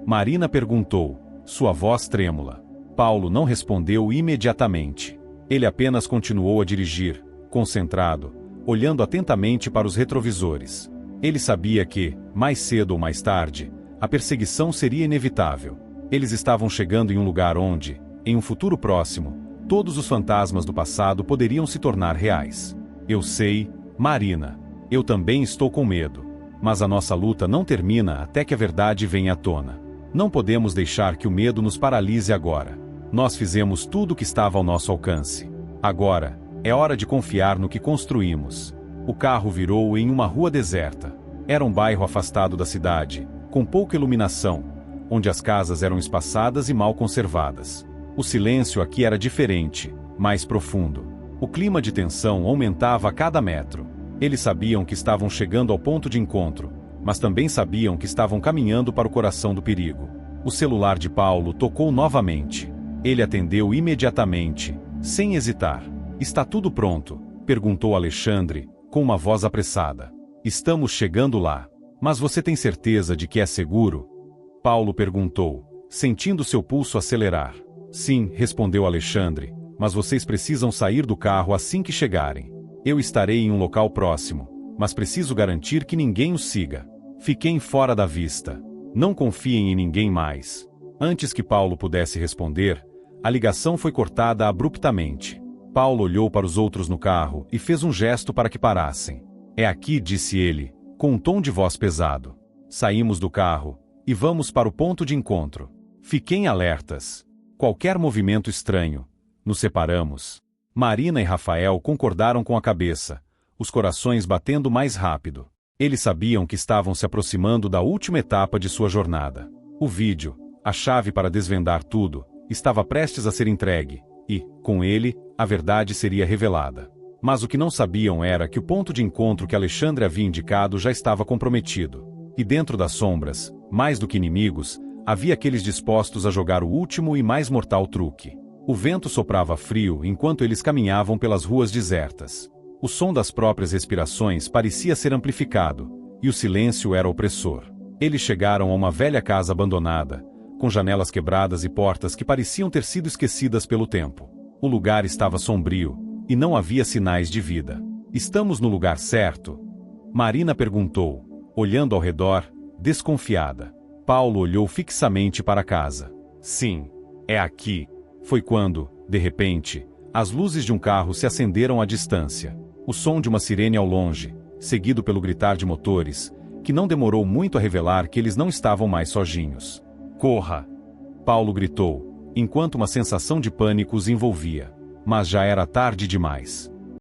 Marina perguntou, sua voz trêmula. Paulo não respondeu imediatamente. Ele apenas continuou a dirigir, concentrado, olhando atentamente para os retrovisores. Ele sabia que, mais cedo ou mais tarde, a perseguição seria inevitável. Eles estavam chegando em um lugar onde, em um futuro próximo, todos os fantasmas do passado poderiam se tornar reais. Eu sei, Marina, eu também estou com medo. Mas a nossa luta não termina até que a verdade venha à tona. Não podemos deixar que o medo nos paralise agora. Nós fizemos tudo o que estava ao nosso alcance. Agora, é hora de confiar no que construímos. O carro virou em uma rua deserta. Era um bairro afastado da cidade, com pouca iluminação, onde as casas eram espaçadas e mal conservadas. O silêncio aqui era diferente, mais profundo. O clima de tensão aumentava a cada metro. Eles sabiam que estavam chegando ao ponto de encontro, mas também sabiam que estavam caminhando para o coração do perigo. O celular de Paulo tocou novamente. Ele atendeu imediatamente, sem hesitar. Está tudo pronto? Perguntou Alexandre, com uma voz apressada. Estamos chegando lá. Mas você tem certeza de que é seguro? Paulo perguntou, sentindo seu pulso acelerar. Sim, respondeu Alexandre, mas vocês precisam sair do carro assim que chegarem. Eu estarei em um local próximo, mas preciso garantir que ninguém os siga. Fiquem fora da vista. Não confiem em ninguém mais. Antes que Paulo pudesse responder, a ligação foi cortada abruptamente. Paulo olhou para os outros no carro e fez um gesto para que parassem. É aqui, disse ele, com um tom de voz pesado. Saímos do carro e vamos para o ponto de encontro. Fiquem alertas. Qualquer movimento estranho. Nos separamos. Marina e Rafael concordaram com a cabeça, os corações batendo mais rápido. Eles sabiam que estavam se aproximando da última etapa de sua jornada. O vídeo, a chave para desvendar tudo, estava prestes a ser entregue, e, com ele, a verdade seria revelada. Mas o que não sabiam era que o ponto de encontro que Alexandre havia indicado já estava comprometido. E dentro das sombras, mais do que inimigos, havia aqueles dispostos a jogar o último e mais mortal truque. O vento soprava frio enquanto eles caminhavam pelas ruas desertas. O som das próprias respirações parecia ser amplificado, e o silêncio era opressor. Eles chegaram a uma velha casa abandonada, com janelas quebradas e portas que pareciam ter sido esquecidas pelo tempo. O lugar estava sombrio, e não havia sinais de vida. Estamos no lugar certo? Marina perguntou, olhando ao redor, desconfiada. Paulo olhou fixamente para a casa. Sim, é aqui. Foi quando, de repente, as luzes de um carro se acenderam à distância. O som de uma sirene ao longe, seguido pelo gritar de motores, que não demorou muito a revelar que eles não estavam mais sozinhos. Corra! Paulo gritou, enquanto uma sensação de pânico os envolvia. Mas já era tarde demais.